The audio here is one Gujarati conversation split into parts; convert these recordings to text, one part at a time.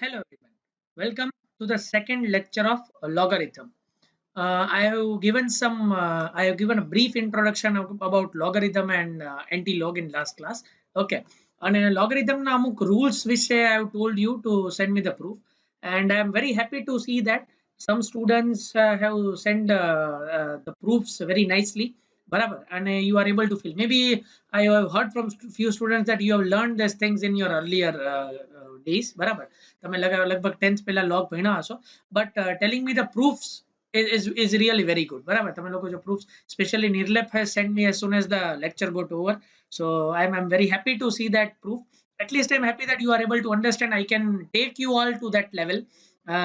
Hello everyone. Welcome to the second lecture of logarithm. I have given a brief introduction about logarithm and anti-log in last class. Okay. And logarithm na amuk rules which I have told you to send me the proof. And I am very happy to see that some students have sent the proofs very nicely. Barabar. And you are able to fill. Maybe I have heard from few students that you have learned these things in your earlier days. Barabar. તમે લગભગ 10th પહેલા log ભણ્યા હશો but telling me the proofs is really very good બરાબર તમે લોકો જો proofs especially Nirlep has sent me as soon as the lecture got over, so I'm very happy to see that proof. At least I'm happy that you are able to understand. I can take you all to that level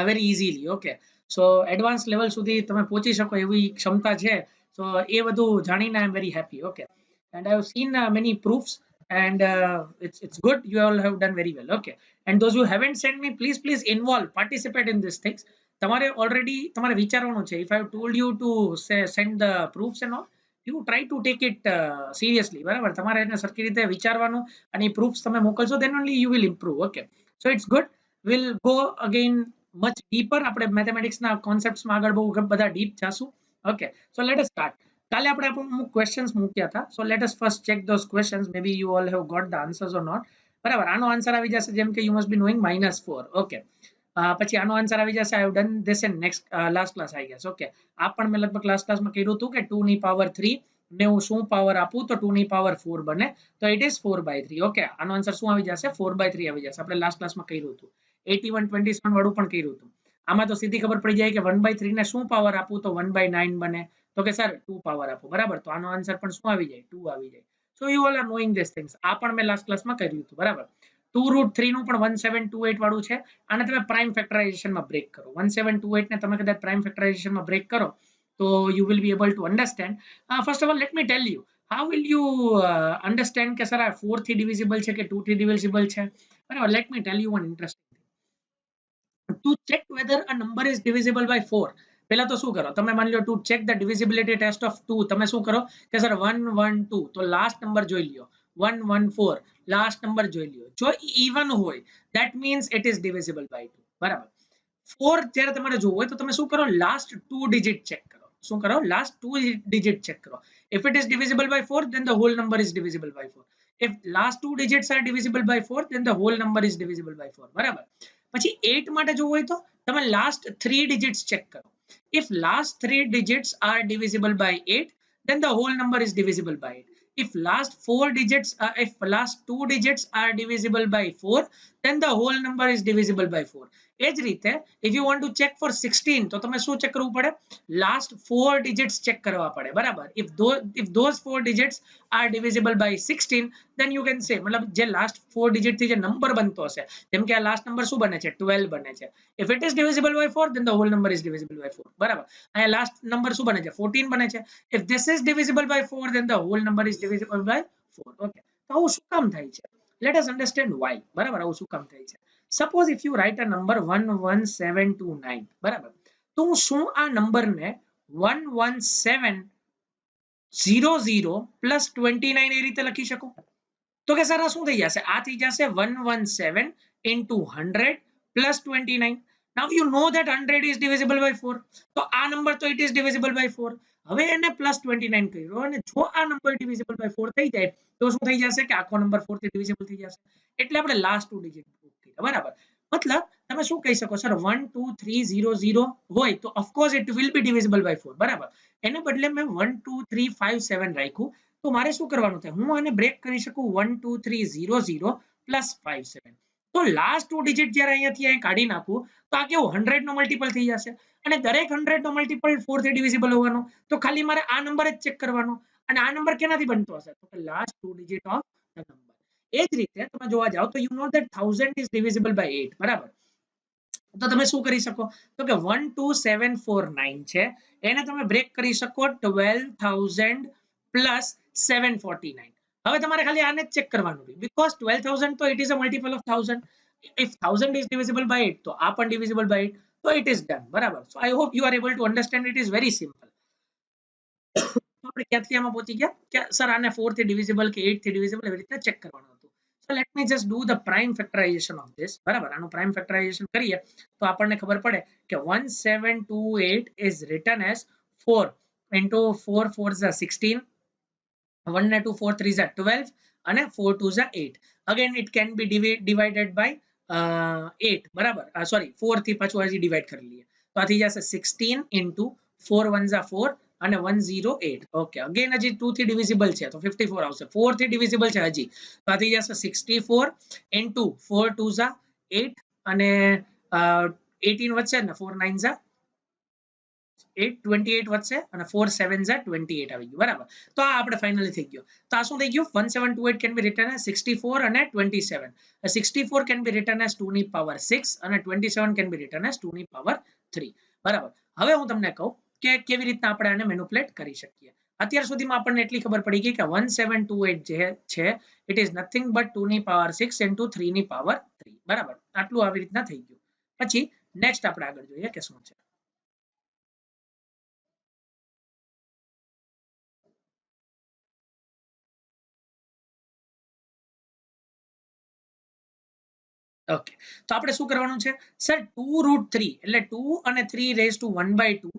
very easily. Okay, so advanced level સુધી તમે પહોંચી શકો એવી ક્ષમતા છે, so એ બધું જાણીને I'm very happy. Okay, and I have seen many proofs, and it's good you all have done very well. Okay, and those who haven't sent me, please involve, participate in these things. તમારે already તમારે વિચારવાનું છે. If I have told you to say, send the proofs and all, you try to take it seriously. બરાબર તમારે એને સરખી રીતે વિચારવાનું અને એ proofs તમે મોકલશો, then only you will improve. Okay, so it's good. We'll go again much deeper. આપણે mathematics ના concepts માં આગળ બહુ બધા deep જાશું. Okay, so let us start. કાલે આપણે અમુક questions મૂક્યા હતા, so let us first check those questions. Maybe you all have got the answers or not. બરાબર આનો આન્સર આવી જશે જેમ કે you must be knowing -4. Okay, પછી આનો આન્સર આવી જશે I have done this in next last class I guess. Okay, આ પણ મેં લગભગ લાસ્ટ ક્લાસમાં કીધું હતું કે 2 ની પાવર 3 ને હું શું પાવર આપું તો 2 ની પાવર 4 બને, તો it is 4/3. ઓકે, આનો આન્સર શું આવી જશે 4/3 આવી જશે. આપણે લાસ્ટ ક્લાસમાં કર્યું હતું 8127 વાળું પણ કર્યું હતું. આમાં તો સીધી ખબર પડી જાય કે 1/3 ને શું પાવર આપું તો 1/9 બને, તો કે સર 2 પાવર આપો. બરાબર, તો આનો આન્સર પણ શું આવી જાય 2 આવી જાય. So you all are knowing these things. આ પણ મેં લાસ્ટ ક્લાસમાં કર્યું હતું. બરાબર, 2√3 નું પણ 1728 વાળું છે. આને તમે પ્રાઇમ ફેક્ટરાઇઝેશનમાં બ્રેક કરો. 1728 ને તમે કદાચ પ્રાઇમ ફેક્ટરાઇઝેશનમાં બ્રેક કરો તો you will be able to understand. First of all, let me tell you how will you understand કે સર આ 4 થી divisible છે કે 2 થી divisible છે. બરાબર, let me tell you one interesting thing. To check whether a number is divisible by 4, પહેલા તો શું કરો તમે માની લો to check the divisibility test of 2, તમે શું કરો કે સર 112 તો લાસ્ટ નંબર જોઈ લ્યો, 114 લાસ્ટ નંબર જોઈ લ્યો. જો even હોય that means it is divisible by 2. બરાબર, 4 જ્યારે તમારે જોવું હોય તો તમે શું કરો લાસ્ટ 2 ડિજિટ ચેક કરો. શું કરો લાસ્ટ 2 ડિજિટ ચેક કરો. If it is divisible by 4 then the whole number is divisible by 4. If last 2 digits are divisible by 4 then the whole number is divisible by 4. બરાબર, પછી 8 માટે જોવું હોય તો તમે લાસ્ટ 3 digits ચેક કરો. If last 3 digits are divisible by 8 then the whole number is divisible by 8. If last 4 digits if last 2 digits are divisible by 4 then the whole number is divisible by 4. એ જ રીતે if you want to check for 16 તો તમે શું ચેક કરવું પડે last 4 digits ચેક કરવા પડે. બરાબર, if those 4 digits are divisible by 16 then you can say મતલબ જે last 4 digit થી જે નંબર બનતો હશે, જેમ કે આ લાસ્ટ નંબર શું બને છે 12 બને છે. If it is divisible by 4 then the whole number is divisible by 4. બરાબર, અહીંયા લાસ્ટ નંબર શું બને છે 14 બને છે. If this is divisible by 4 then the whole number is divisible by 4. Okay, તો આવું શું કામ થાય છે? Let us understand why. બરાબર, આવું શું કામ થાય છે? Suppose if you write a number 11729, બરાબર, તો હું શું આ નંબરને 11700 plus 29 એ રીતે લખી શકું? તો કે સર આ શું થઈ જશે? આ થઈ જશે 117 into 100 plus 29. Now you know that 100 is divisible by 4. તો આ નંબર તો it is divisible by 4. હવે એને plus 29 કર્યો અને જો આ નંબર divisible by 4 થઈ જાય તો શું થઈ જશે કે આખો નંબર 4 થી divisible થઈ જશે. એટલે આપણે લાસ્ટ 2 ડિજિટ પ્રૂફ કર્યા. બરાબર, મતલબ તમે શું કહી શકો સર 12300 હોય તો of course it will be divisible by 4. બરાબર, એને બદલે મેં 12357 રાખ્યું તો મારે શું કરવાનું થાય? હું આને બ્રેક કરી શકું 12300 plus 57. તો લાસ્ટ 2 ડિજિટ જ્યારે અહીંયાથી અહીં કાઢી નાખું તો આ કેવું 100 નો મલ્ટીપલ થઈ જશે અને દરેક 100 નો મલ્ટીપલ 4 થી ડિવિઝિબલ હોવાનો, તો ખાલી મારે આ નંબર જ ચેક કરવાનો. અને આ નંબર કેનાથી બનતો હશે? તો કે last 2 digit of the number. એ જ રીતે તમે જોવા જાઓ તો you know that 1000 is divisible by 8. બરાબર, તો તમે શું કરી શકો તો કે 12749 છે એને તમે બ્રેક કરી શકો 12000 plus 749. હવે તમારે ખાલી આને જ ચેક કરવાનું છે because 12000 તો it is a multiple of 1000. If 1000 is divisible by 8 તો આ પણ divisible by 8, so it is done. બરાબર, so I hope you are able to understand. It is very simple. આપણે ક્યાંથી આમાં પહોંચી ગયા કે સર આને 4 થી divisible કે 8 થી divisible એવી રીતે ચેક કરવાનું હતું. So let me just do the prime factorization of this. બરાબર, આનું prime factorization કરીએ તો આપણને ખબર પડે કે 1728 is written as 4 into 4 4s are 16, 1 ને 2 4 3s are 12 અને 4 2s are 8. Again it can be divided by 8. બરાબર, sorry 4 થી પાછું હજી ડિવાઈડ કરી લઈએ તો આ થઈ જશે 16 into 4 1s are 4 અને 108. ઓકે, અગેન હજી 2 થી ડિવિઝિબલ છે તો 54 આવશે. 4 થી ડિવિઝિબલ છે હજી તો આ થઈ જશે 64 into 4 2s are 8 અને 18 વધશે ને 4 9s are 8 28 વધશે અને 4 7s are 28 આવી ગયું. બરાબર, તો આ આપણે ફાઇનલી થઈ ગયો. તો આ શું થઈ ગયું? 1728 can be written as 64 અને 27. 64 can be written as 2 ની પાવર 6 અને 27 can be written as 2 ની પાવર 3. બરાબર, હવે હું તમને કહું કે કેવી રીતના આપણે આને મેનિપ્યુલેટ કરી શકીએ. અત્યાર સુધીમાં આપણને એટલી ખબર પડી ગઈ કે 1728 જે છે ઇટ ઇઝ નથિંગ બટ 2 ની પાવર 6 into 3 ની પાવર 3. બરાબર, આટલું આવી રીતના થઈ ગયું. પછી નેક્સ્ટ આપણે આગળ જોઈએ કે શું છે. ઓકે, તો આપણે શું કરવાનું છે સર? 2√3 એટલે 2 અને 3 રેઝ ટુ 1/2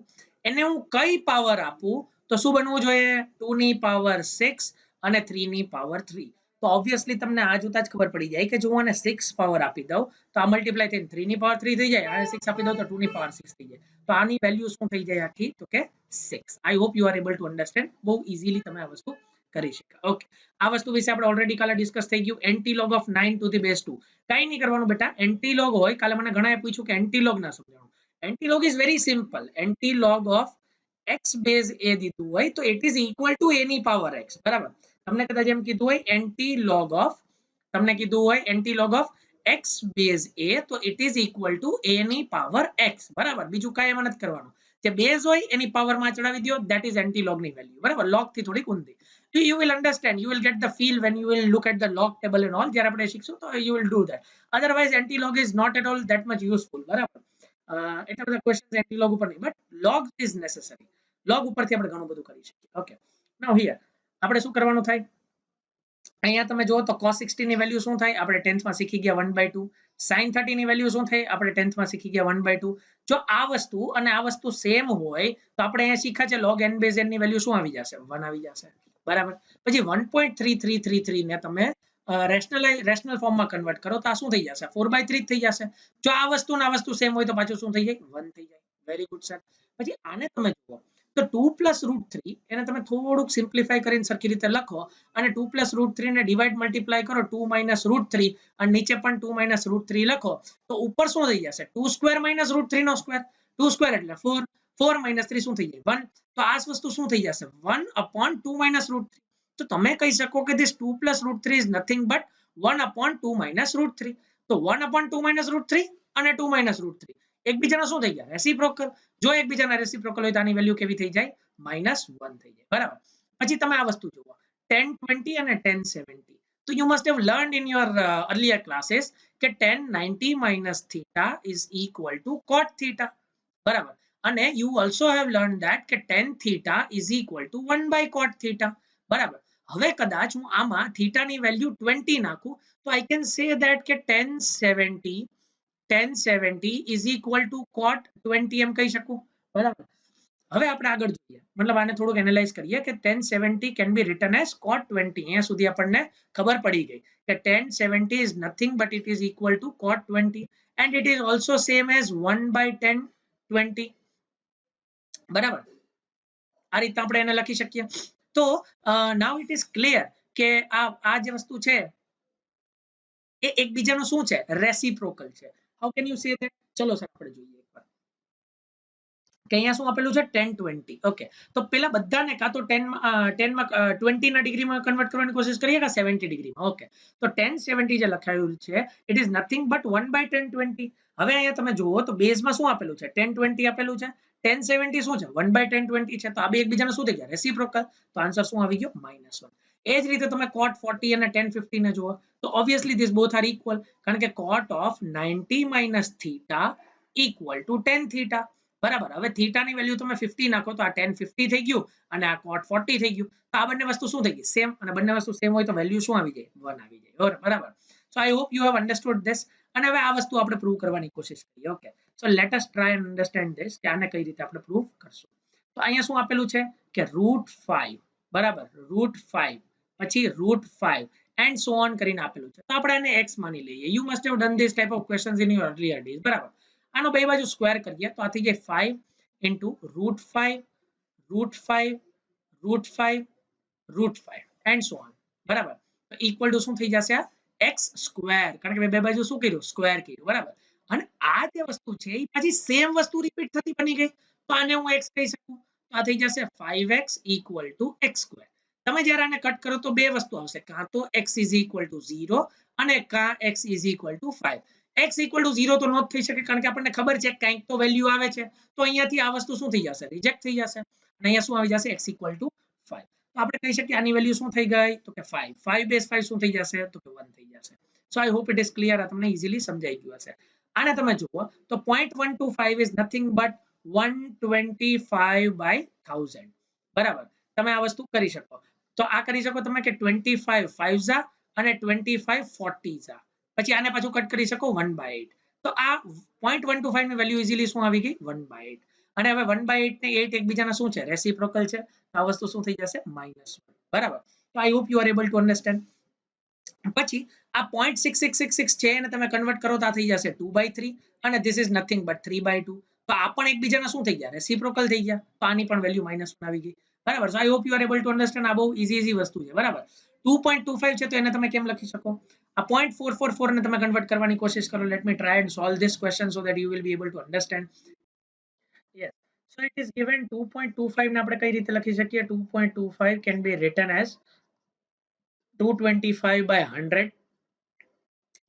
એને હું કઈ પાવર આપું તો શું બનવું જોઈએ? 2 ની પાવર 6 અને 3 ની પાવર 3. તો ઓબ્વિયસલી તમને આ જોતા જ ખબર પડી જાય કે જો હું આને 6 પાવર આપી દઉં તો આ મલ્ટીપ્લાય થઈને 3 ની પાવર 3 થઈ જાય, આને 6 આપી દઉં તો 2 ની પાવર 6 થઈ જાય. તો આની વેલ્યુ શું થઈ જાય આખી? તો કે 6. આઈ hope you are able to understand. બહુ ઇઝીલી તમે આ વસ્તુ કરી શકો. ઓકે, આ વસ્તુ વિશે આપણે ઓલરેડી કાલે ડિસ્કસ થઈ ગયું. Anti log of 9 to the base 2. કઈ નહીં કરવાનું બેટા, એન્ટીલોગ હોય કાલે મને ઘણાએ પૂછ્યું કે એન્ટીલોગ ના સમજાવવાનું. Antilog is very simple. Antilog of x base a દીધું હોય તો it is equal to a ની પાવર x. બરાબર, તમને કદાચ એમ કીધું હોય એન્ટીલોગ ઓફ, તમને કીધું હોય antilog of x base a તો it is equal to a ની પાવર x. બરાબર, બીજું કાંઈ એમાં નથી કરવાનું. જે બેઝ હોય એની પાવર માં ચડાવી દો, ધેટ ઇઝ એન્ટીલોગ ની વેલ્યુ. બરાબર, લોગ થી થોડીક ઊંધી. You will understand, you will get the feel when you will look at the log table and all. જ્યારે આપણે શીખશું તો you will do that. Otherwise anti-log is not at all that much useful. બરાબર, એટલા બધા ક્વેશ્ચન anti-log ઉપર નહીં, but log is necessary. log ઉપરથી આપણે ઘણું બધું કરી શકીએ. ઓકે, now here આપણે શું કરવાનું થાય? અહીંયા તમે જો તો cos 60 ની વેલ્યુ શું થાય? આપણે 10th માં શીખી ગયા 1/2. sin 30 ની વેલ્યુ શું થાય? આપણે 10th માં શીખી ગયા 1/2. જો આ વસ્તુ અને આ વસ્તુ સેમ હોય તો આપણે અહીંયા શીખ્યા છે log n base n ની વેલ્યુ શું આવી જશે? 1 આવી જશે. બરાબર, પછી 1.3333 ને તમે રેશનલ ફોર્મમાં કન્વર્ટ કરો તો આ શું થઈ જશે? 4/3 થઈ જશે. જો આ વસ્તુ ને આ વસ્તુ સેમ હોય તો પાછું શું થઈ જાય? 1 થઈ જાય. Very good sir. પછી આને તમે જુઓ તો 2 + √3 એને તમે થોડુંક સિમ્પ્લિફાય કરીને સરખી રીતે લખો અને 2 + √3 ને ડિવાઈડ મલ્ટીપ્લાય કરો 2 - √3 અને નીચે પણ 2 - √3 લખો તો ઉપર શું થઈ જશે? 2² - √3 નો સ્ક્વેર. 2² એટલે 4, 4 - 3 શું થઈ જાય? 1. તો આ વસ્તુ શું થઈ જશે? 1/2 - √3. તો તમે કહી શકો કે this 2 + √3 is nothing but 1/2 - √3. તો 1/2 - √3 અને 2 - √3 એકબીજાના શું થઈ ગયા? રેસિપ્રોકલ. જો એકબીજાના રેસિપ્રોકલ હોય તો આની વેલ્યુ કેવી થઈ જાય? -1 થઈ જાય. બરાબર, પછી તમે આ વસ્તુ જુઓ 1020 અને 1070. So you must have learned in your earlier classes કે 1090 - theta is equal to cot theta. બરાબર, અને you also have learned that કે tan theta is equal to 1/cot theta. બરાબર, હવે કદાચ હું આમાં theta ની વેલ્યુ 20 નાખું તો I can say that કે 1070 is equal to cot 20 એમ કહી શકું. બરાબર, હવે આપણે આગળ જોઈએ, મતલબ આને થોડુંક એનાલાઇઝ કરીએ કે 1070 can be written as cot 20. અહીંયા સુધી આપણને ખબર પડી ગઈ કે 1070 is nothing but it is equal to cot 20 and it is also same as 1/1020. બરાબર, આ રીતે આપણે એને લખી શકીએ. તો now it is clear કે આ જે વસ્તુ છે એ એકબીજાનું શું છે? રેસિપ્રોકલ છે. how can you say that? ચલો સર આપણે જોઈએ એકવાર કે અહીંયા શું આપેલું છે? 1020. ઓકે, તો પેલા બધાને કાં તો 10 માં 20 ના ડિગ્રીમાં કન્વર્ટ કરવાની કોશિશ કરીએ કે 70 ડિગ્રીમાં. ઓકે, તો 1070 જે લખાયું છે ઇટ ઇઝ નથિંગ બટ 1/1020. હવે અહીંયા તમે જુઓ તો બેઝમાં શું આપેલું છે? 1020 આપેલું છે. 1070 શું છે? 1/1020 છે. તો આ બે એકબીજાના શું થઈ ગયા? રેસિપ્રોકલ. તો આન્સર શું આવી ગયો? -1. એ જ રીતે તમે cot 40 અને 1050 ને જુઓ તો obviously this both are equal, કારણ કે cot of 90 - theta equal to tan theta. બરાબર. હવે થીટાની વેલ્યુ તમે 50 નાખો તો આ tan 50 થઈ ગયું અને આ cot 40 થઈ ગયું. તો આ બંને વસ્તુ શું થઈ ગઈ? સેમ. અને બંને વસ્તુ સેમ હોય તો વેલ્યુ શું આવી જાય? 1 આવી જાય. બરાબર. So I hope you have understood this. અને હવે આ વસ્તુ આપણે પ્રૂવ કરવાની કોશિશ કરીએ. Okay. So let us try and understand this કે આને કઈ રીતે આપણે પ્રૂવ કરશું. તો અહીંયા શું આપેલું છે કે √5 બરાબર, √5 પછી √5 એન્ડ સો ઓન કરીને આપેલું છે. તો આપણે આને x માની લઈએ. You must have done this type of questions in your earlier days. બરાબર. આનો બે બાજુ સ્ક્વેર કરીએ તો આ થઈ જાય 5 into √5 √5 √5 √5 એન્ડ સો ઓન. બરાબર. તો ઇક્વલ ટુ શું થઈ જશે? આ x સ્ક્વેર, કારણ કે બે બાજુ શું કર્યું? સ્ક્વેર કર્યું. બરાબર. અને આ જે વસ્તુ છે એ પાછી સેમ વસ્તુ રિપીટ થતી બની ગઈ. તો આને હું x કહી શકું. તો આ થઈ જશે 5x equal to x square. તમે જ્યારે આને કટ કરો તો બે વસ્તુ આવશે, કાં તો x is equal to 0 અને કાં x is equal to 5. x equal to 0 તો ન થઈ શકે, કારણ કે આપણને ખબર છે કંઈક તો વેલ્યુ આવે છે. તો અહીંયાથી આ વસ્તુ શું થઈ જશે? રિજેક્ટ થઈ જશે. અને અહીંયા શું આવી જશે? x equal to 5. તો આપણે કહી શકીએ આની વેલ્યુ શું થઈ ગઈ? તો કે 5. 5 બેઝ 5 શું થઈ જશે? તો કે 1 થઈ જશે. So I hope it is clear. આ તમને ઇઝીલી સમજાઈ ગયું હશે. આને તમે જુઓ તો 0.125 ઇઝ નથિંગ બટ 125/1000. બરાબર. તમે આ વસ્તુ કરી શકો. તો આ કરી શકો તમે કે 25 5 અને 25 40 પછી આને પાછું કટ કરી શકો 1/8. તો આ 0.125 ની વેલ્યુ ઇઝીલી શું આવી ગઈ? 1/8. અને હવે 1/8 ને 8 એકબીજાના શું છે? રેસિપ્રોકલ છે. આ વસ્તુ શું થઈ જશે? -1. બરાબર. તો આઈ hope you are able to understand. પછી આ 0.6666 છે એને તમે કન્વર્ટ કરો તો આ થઈ જશે 2/3 અને ધીસ ઇઝ નથિંગ બટ 3/2. તો આ પણ એકબીજાના શું થઈ ગયા? રેસિપ્રોકલ થઈ ગયા. તો આની પણ વેલ્યુ -1 આવી ગઈ. બરાબર. So I hope you are able to understand. આ બહુ ઈઝી વસ્તુ છે. બરાબર. 2.25 છે તો એને તમે કેમ લખી શકો? આ 0.444 ને તમે કન્વર્ટ કરવાની કોશિશ કરો. Late me try and solve this question so that you will be able to understand. Yes. So it is given 2.25 ને આપણે કઈ રીતે લખી શકીએ? 2.25 can be written as 225/100.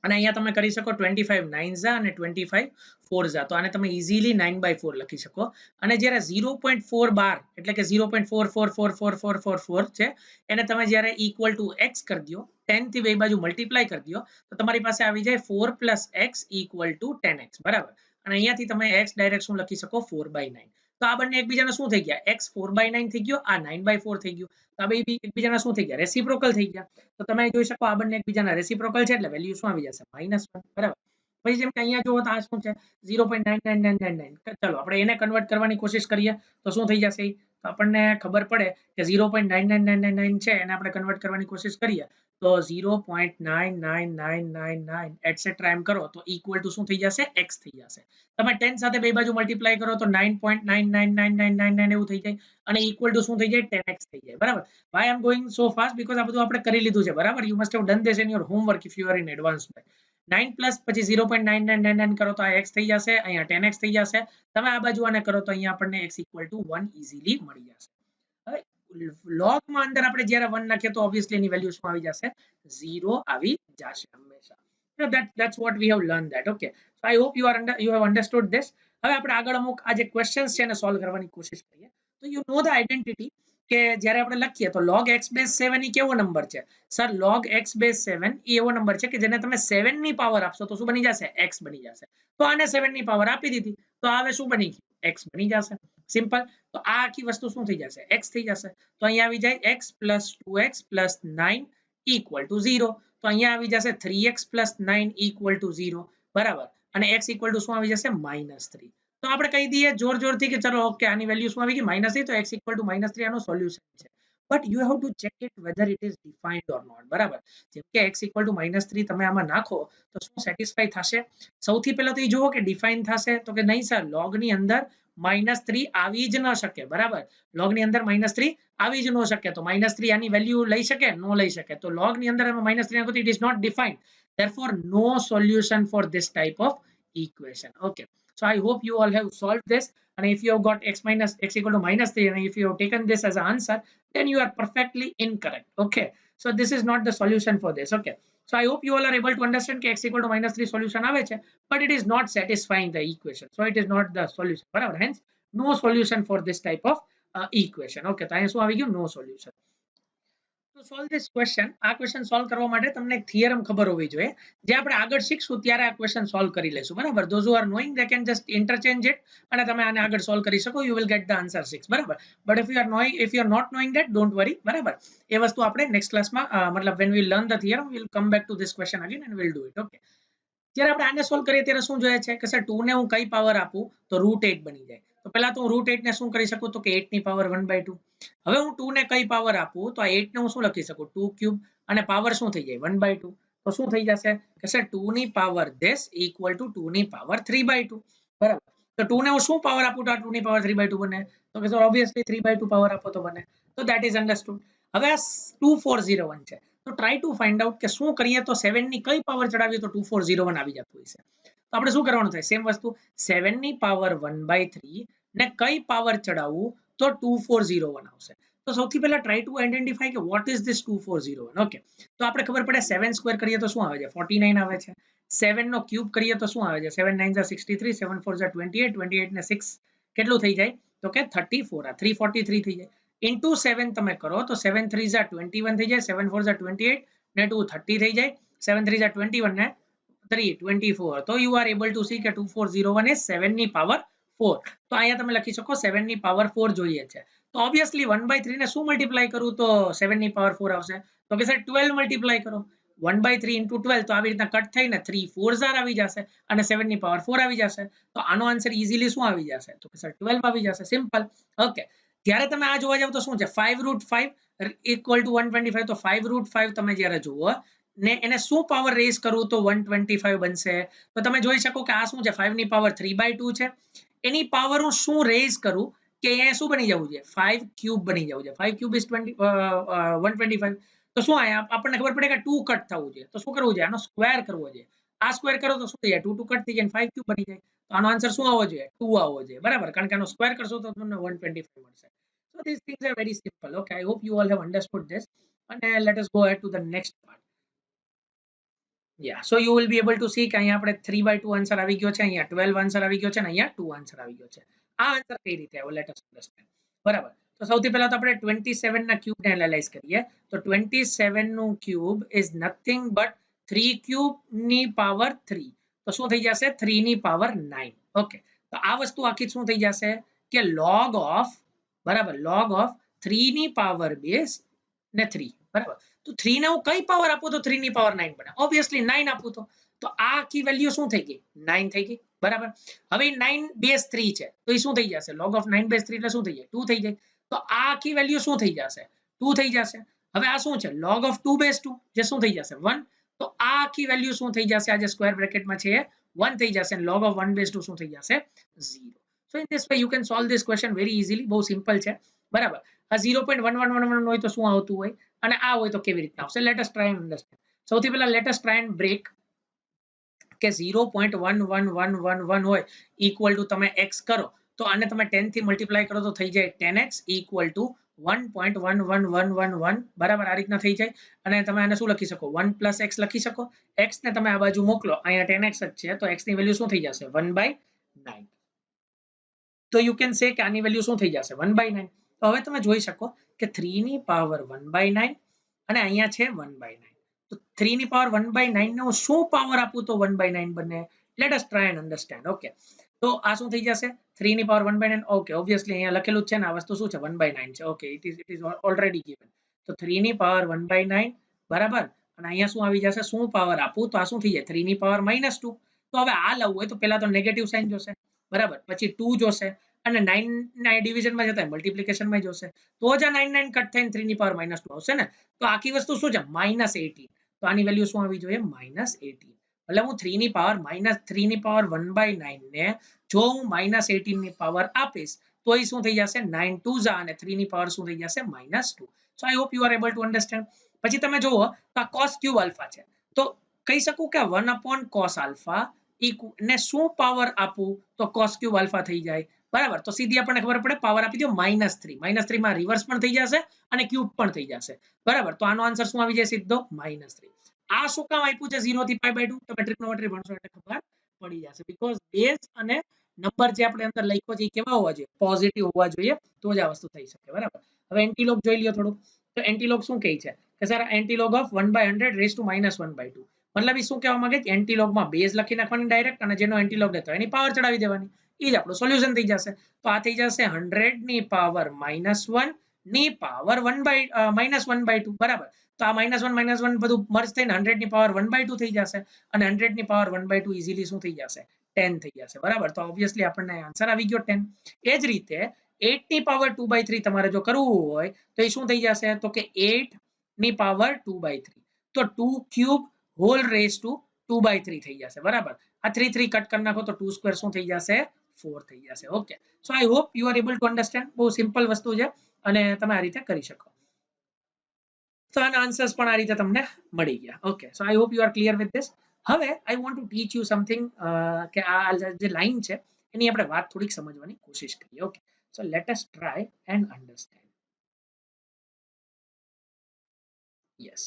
અને અહીંયા તમે કરી શકો 25 9 અને 25 4 તો આને તમે ઇઝીલી 9/4 લખી શકો. અને જ્યારે 0.4 બાર એટલે કે 0.444444 છે એને તમે જ્યારે ઇક્વલ ટુ x કરી દો, 10 થી બે બાજુ મલ્ટીપ્લાય કરી દો તો તમારી પાસે આવી જાય 4 + x equal to 10x. બરાબર. અને અહીંયાથી તમે x ડાયરેક્ટ શું લખી શકો? 4/9. તો આ બંને એકબીજાના શું થઈ ગયા? x 4/9 થઈ ગયો, આ 9/4 થઈ ગયું. તો આ બે એકબીજાના શું થઈ ગયા? રેસિપ્રોકલ થઈ ગયા. તો તમે જોઈ શકો આ બંને એકબીજાના રેસિપ્રોકલ છે એટલે વેલ્યુ શું આવી જશે? -1. બરાબર. પછી જેમ કે અહીંયા જુઓ તો આ શું છે? 0.99999. ચલો આપણે એને કન્વર્ટ કરવાની કોશિશ કરીએ તો શું થઈ જશે? તો આપણને ખબર પડે કે 0.99999 છે એને આપણે કન્વર્ટ કરવાની કોશિશ કરીએ તો 0.99999 એટસેટ્રા એમ કરો તો ઇક્વલ ટુ શું થઈ જશે? x થઈ જશે. તમે 10 સાથે બે બાજુ મલ્ટીપ્લાય કરો તો 9.99999 એવું થઈ જાય અને ઇક્વલ ટુ શું થઈ જાય? 10x થઈ જાય. બરાબર. why I'm going so fast? because આ બધું આપણે કરી લીધું છે. બરાબર. you must have done this in your homework if you are in advanced. 9 plus પછી 0.9999 કરો તો આ x થઈ જશે, અહીંયા 10x થઈ જશે. તમે આ બાજુ આને કરો તો અહીંયા આપણને x equal to 1 ઇઝીલી મળી જશે. હવે લોગમાં અંદર આપણે જ્યારે 1 નાખીએ તો ઓબ્વિયસલી એની વેલ્યુ શું આવી જશે? 0 આવી જશે હંમેશા. So that's what we have learned that. Okay. So I hope you have understood this. હવે આપણે આગળ અમુક આ જે ક્વેશ્ચન્સ છે એને સોલ્વ કરવાની કોશિશ કરીએ. તો યુ નો ધ આઇડેન્ટિટી કે જ્યારે આપણે લખીએ તો log x base 7 એ કેવો નંબર છે? સર log x base 7 એ એવો નંબર છે કે જેને તમે 7 ની પાવર આપશો તો શું બની જશે? x બની જશે. તો આને 7 ની પાવર આપી દીધી તો હવે શું બની ગયું? x બની જશે. સિમ્પલ. તો આ આખી વસ્તુ શું થઈ જશે? x થઈ જશે. તો અહીંયા આવી જાય x + 2x + 9 equal to 0. તો અહીંયા આવી જશે 3x + 9 equal to 0. બરાબર. અને x equal to શું આવી જશે? -3. તો આપણે કહી દઈએ જોરથી કે ચલો ઓકે આની વેલ્યુ શું આવી ગઈ? -3. તો x equal to -3 આનો સોલ્યુશન છે. But you have to check it whether it is defined or not. બરાબર. જેમ કે x equal to -3 તમે આમાં નાખો તો શું સેટિસ્ફાઈ થશે? સૌથી પહેલા તો એ જુઓ કે ડિફાઇન થશે તો કે નહીં સર, લોગ ની અંદર -3 આવી જ ન શકે. બરાબર. લોગ ની અંદર -3 આવી જ ન શકે. તો -3 આની વેલ્યુ લઈ શકે? નો લઈ શકે. તો લોગ ની અંદર એમાં -3 નાખો તો it is not defined. therefore no solution for this type of equation. Okay. So I hope you all have solved this. And if you have got x equal to -3 and if you have taken this as an answer, then you are perfectly incorrect. Okay. So this is not the solution for this. Okay. So I hope you all are able to understand કે x equal to -3 solution આવે છે, but it is not satisfying the equation. So it is not the solution. બરાબર. Hence no solution for this type of equation. Okay. તો અહીંયા શું આવી ગયું? No solution. To solve this question, આ ક્વેશ્ચન સોલ્વ કરવા માટે તમને એક થિયરમ ખબર હોવી જોઈએ જે આપણે આગળ શીખશું ત્યારે આ ક્વેશ્ચન સોલ્વ કરી લેશું બરાબર. those who are knowing they can just interchange it અને તમે આને આગળ સોલ્વ કરી શકો. you will get the answer 6 બરાબર. but if you are not knowing that, don't worry બરાબર. એ વસ્તુ આપણે નેક્સ્ટ ક્લાસમાં મતલબ when we learn the theorem we will come back to this question again and we'll do it. okay. જ્યારે આપણે આને સોલ્વ કરીએ ત્યારે શું જોઈએ છે કે સર 2 ને હું કઈ પાવર આપું તો √8 બની જાય. તો પહેલા તો હું √8 ને શું કરી શકું તો કે 8 ની પાવર 1/2. હવે હું 2 ને કઈ પાવર આપું તો આ 8 ને હું શું લખી શકું 2 ક્યુબ અને પાવર શું થઈ જાય 1/2. તો શું થઈ જશે કે સર 2 ની પાવર this equal to 2 ની પાવર 3/2 બરાબર. તો 2 ને હું શું પાવર આપું તો આ 2 ની પાવર 3/2 બને. તો કે સર ઓબ્વિયસલી 3/2 પાવર આપો તો બને. તો that is understood. હવે આ 2401 છે. તો ટ્રાય ટુ ફાઇન્ડ આઉટ કે શું કરીએ તો 7 ની કઈ પાવર ચડાવીએ તો 2401 આવી જતું હશે. તો આપણે શું કરવાનું થાય સેમ વસ્તુ 7 ની પાવર 1/3 ને કઈ પાવર ચડાવવું તો 2401 આવશે. તો સૌથી પહેલા ટ્રાય ટુ આઈડેન્ટિફાય કે વોટ ઇઝ ધીસ 2401. ઓકે. તો આપણે ખબર પડે 7 સ્ક્વેર કરીએ તો શું આવે છે 49 આવે છે. 7 નો ક્યુબ કરીએ તો શું આવે છે 7 9 63 7 4 28 28 ને 6 કેટલું થઈ જાય તો કે 34 આ 343 થઈ જાય. into 7 તમે કરો તો 7 3 21 થઈ જાય 7 4 28 ને 2 30 થઈ જાય 7 3 21 ને 3 24. તો you are able to see કે 2401 is 7 ની પાવર 4. તો અહીંયા તમે લખી શકો 7 ની પાવર 4 જોઈએ છે. તો ઓબ્વિયસલી 1/3 ને શું મલ્ટીપ્લાય કરું તો 7 ની પાવર 4 આવશે. તો કે સર 12 મલ્ટીપ્લાય કરો 1/3 into 12 તો આવી રીતના કટ થઈને 3 4 આવી જશે અને 7 ની પાવર 4 આવી જશે. તો આનો આન્સર ઈઝીલી શું આવી જશે તો કે સર 12 આવી જશે. સિમ્પલ. ઓકે. જ્યારે તમે આ જોવા જાવ તો શું છે 5√5 equal to 125. તો 5√5 તમે જ્યારે જુઓ ને એને શું પાવર રેઝ કરવું તો 125 બનશે. તો તમે જોઈ શકો કે આ શું છે 5 ની પાવર 3/2 છે. એની પાવર હું શું રેઝ કરું કે અહીંયા શું બની જવું છે 5 ક્યુબ બની જવું છે. 5 ક્યુબ ઇઝ 125. તો શું આપણને ખબર પડે કે 2 કટ થવું છે. તો શું કરવું છે આનો સ્ક્વેર કરવો છે. આ સ્ક્વેર કરો તો શું થઈ જાય 2 2 કટ થઈ જાય 5 ક્યુબ બની જાય. તો આનો આન્સર શું આવવો જોઈએ 2 આવવો જોઈએ બરાબર કારણ કે આનો સ્ક્વેર કરશો તો તમને 125 મળશે. So these things are very simple. Okay, I hope you all have understood this. And let us go ahead to the next part. Yeah, so you will be able to see કે અહીંયા આપણે 3/2 આન્સર આવી ગયો છે, અહીંયા 12 આન્સર આવી ગયો છે અને અહીંયા 2 આન્સર આવી ગયો છે. આ આન્સર કઈ રીતે આવ્યો લેટ અસ અન્ડરસ્ટેન્ડ. બરાબર. તો સૌથી પહેલા તો આપણે 27 ના ક્યુબ ને એનાલાઇઝ કરીએ. તો 27 નું cube is nothing but 3 cube ની પાવર 3. તો શું થઈ જશે 3 ની પાવર 9. ઓકે. તો આ વસ્તુ આખી શું થઈ જશે કે log of બરાબર log of 3 ની પાવર બેઝ ને 3 બરાબર. તો 3 ને હું કઈ પાવર આપું તો 3 ની પાવર 9 બને. ઓબ્વિયસલી 9 આપું તો આ આખી વેલ્યુ શું થઈ ગઈ 9 થઈ ગઈ બરાબર. હવે 9 બેઝ 3 છે તો એ શું થઈ જશે log of 9 બેઝ 3 એટલે શું થઈ જાય 2 થઈ જાય. તો આ આખી વેલ્યુ શું થઈ જશે 2 થઈ જશે. હવે આ શું છે log of 2 બેઝ 2 જે શું થઈ જશે 1. તો આ આખી વેલ્યુ શું થઈ જશે આ જે સ્ક્વેર બ્રેકેટમાં છે 1 થઈ જશે અને log of 1 બેઝ 2 શું થઈ જશે 0. So in this way you can solve this question very easily. બહુ સિમ્પલ છે બરાબર. આ 0.1111 હોય તો શું આવતું હોય અને આ હોય તો કેવી રીતના આવશે let us try and understand. સૌથી પહેલા let us try and break કે 0.11111 હોય ઇક્વલ ટુ તમે x કરો તો આને તમે 10 થી મલ્ટીપ્લાય કરો તો થઈ જાય 10x ઇક્વલ ટુ 1.11111 બરાબર આ રીતના થઈ જાય. અને તમે આને શું લખી શકો 1 પ્લસ x લખી શકો. x ને તમે આ બાજુ મોકલો અહીંયા 10x જ છે તો x ની વેલ્યુ શું થઈ જશે 1/9. તો યુ કેન સે કે આની વેલ્યુ શું થઈ જશે 1/9. તો હવે તમે જોઈ શકો કે 3 ની પાવર 1/9 અને અહીંયા છે 1/9. તો 3 ની પાવર 1/9 ને હું શું પાવર આપું તો 1/9 બને late us try and understand. Okay. તો આ શું થઈ જશે 3 ની પાવર 1/9. ઓકે ઓબ્વિયસલી અહીંયા લખેલું છે ને આ વસ્તુ શું છે 1/9 છે. Okay it is already given. તો 3 ની પાવર 1/9 બરાબર અને અહીંયા શું આવી જશે શું પાવર આપું તો આ શું થઈ જાય 3 ની પાવર -2. તો હવે આ લવું હોય તો પહેલા તો નેગેટિવ સાઇન જોશે બરાબર પછી 2 જોશે અને 9 ના ડિવિઝનમાં જતા મલ્ટીપ્લિકેશનમાં જોશે તો જ આ 9 કટ થઈને 3 ની પાવર -2 આવશે ને. તો આખી વસ્તુ શું છે -18. તો આની વેલ્યુ શું આવી જોઈએ -18. એટલે હું 3 ની પાવર -3 ની પાવર 1/9 ને જો હું -18 ની પાવર આપીશ તો એ શું થઈ જશે 9 2 અને 3 ની પાવર શું થઈ જશે -2. So I hope you are able to understand. પછી તમે જુઓ તો આ cos ક્યુબ આલ્ફા છે તો કહી શકું કે 1/cos આલ્ફા ને શું પાવર આપું તો cos ક્યુબ આલ્ફા થઈ જાય બરાબર. તો સીધી આપણને ખબર પડે પાવર આપી દો -3. -3 માં રિવર્સ પણ થઈ જશે અને ક્યુબ પણ થઈ જશે બરાબર. તો આનો આન્સર શું આવી જાય સીધો -3. આ શું કામ આપ્યું છે 0 થી π/2 તમે ટ્રિગ્નોમેટ્રી ભણશો એટલે ખબર પડી જશે બીકોઝ બેઝ અને નંબર જે આપણે અંદર લખ્યો છે એ કેવા હોવા જોઈએ પોઝિટિવ હોવા જોઈએ તો જ આ વસ્તુ થઈ શકે બરાબર. હવે એન્ટીલોગ જોઈ લ્યો થોડું. તો એન્ટીલોગ શું કહે છે કે sir antilog of 1/100 raise to -1/2 મતલબ એ શું કહેવા માંગે છે એન્ટીલોગ માં બેઝ લખી નાખવાની ડાયરેક્ટ અને જેનો એન્ટીલોગ લેતો એની પાવર ચડાવી દેવાની એ જ આપણું સોલ્યુશન થઈ જશે તો આ થઈ જશે 100 ની પાવર -1 ની પાવર -1/2 બરાબર તો આ -1 બધું મર્જ થઈને 100 ની પાવર 1/2 થઈ જશે અને 100 ની પાવર 1/2 ઇઝીલી શું થઈ જશે 10 થઈ જશે બરાબર તો ઓબ્વિયસલી આપણને આન્સર આવી ગયો 10 એ જ રીતે 8 ની પાવર 2/3 તમારે જો કરવું હોય તો એ શું થઈ જશે તો કે 8 ની પાવર 2/3 તો 2 ક્યુબ હોલ રેઝ ટુ 2/3 થઈ જશે બરાબર આ 3 3 કટ કરી નાખો તો 2 સ્ક્વેર શું થઈ જશે 4 થઈ જશે okay so I hope you are able to understand બહુ સિમ્પલ વસ્તુ છે અને તમે આ રીતે કરી શકો તો આના આન્સર્સ પણ આ રીતે તમને મળી ગયા okay so I hope you are clear with this હવે I want to teach you something કે આ જે લાઈન છે એની આપણે વાત થોડીક સમજવાની કોશિશ કરીએ okay so let us try and understand yes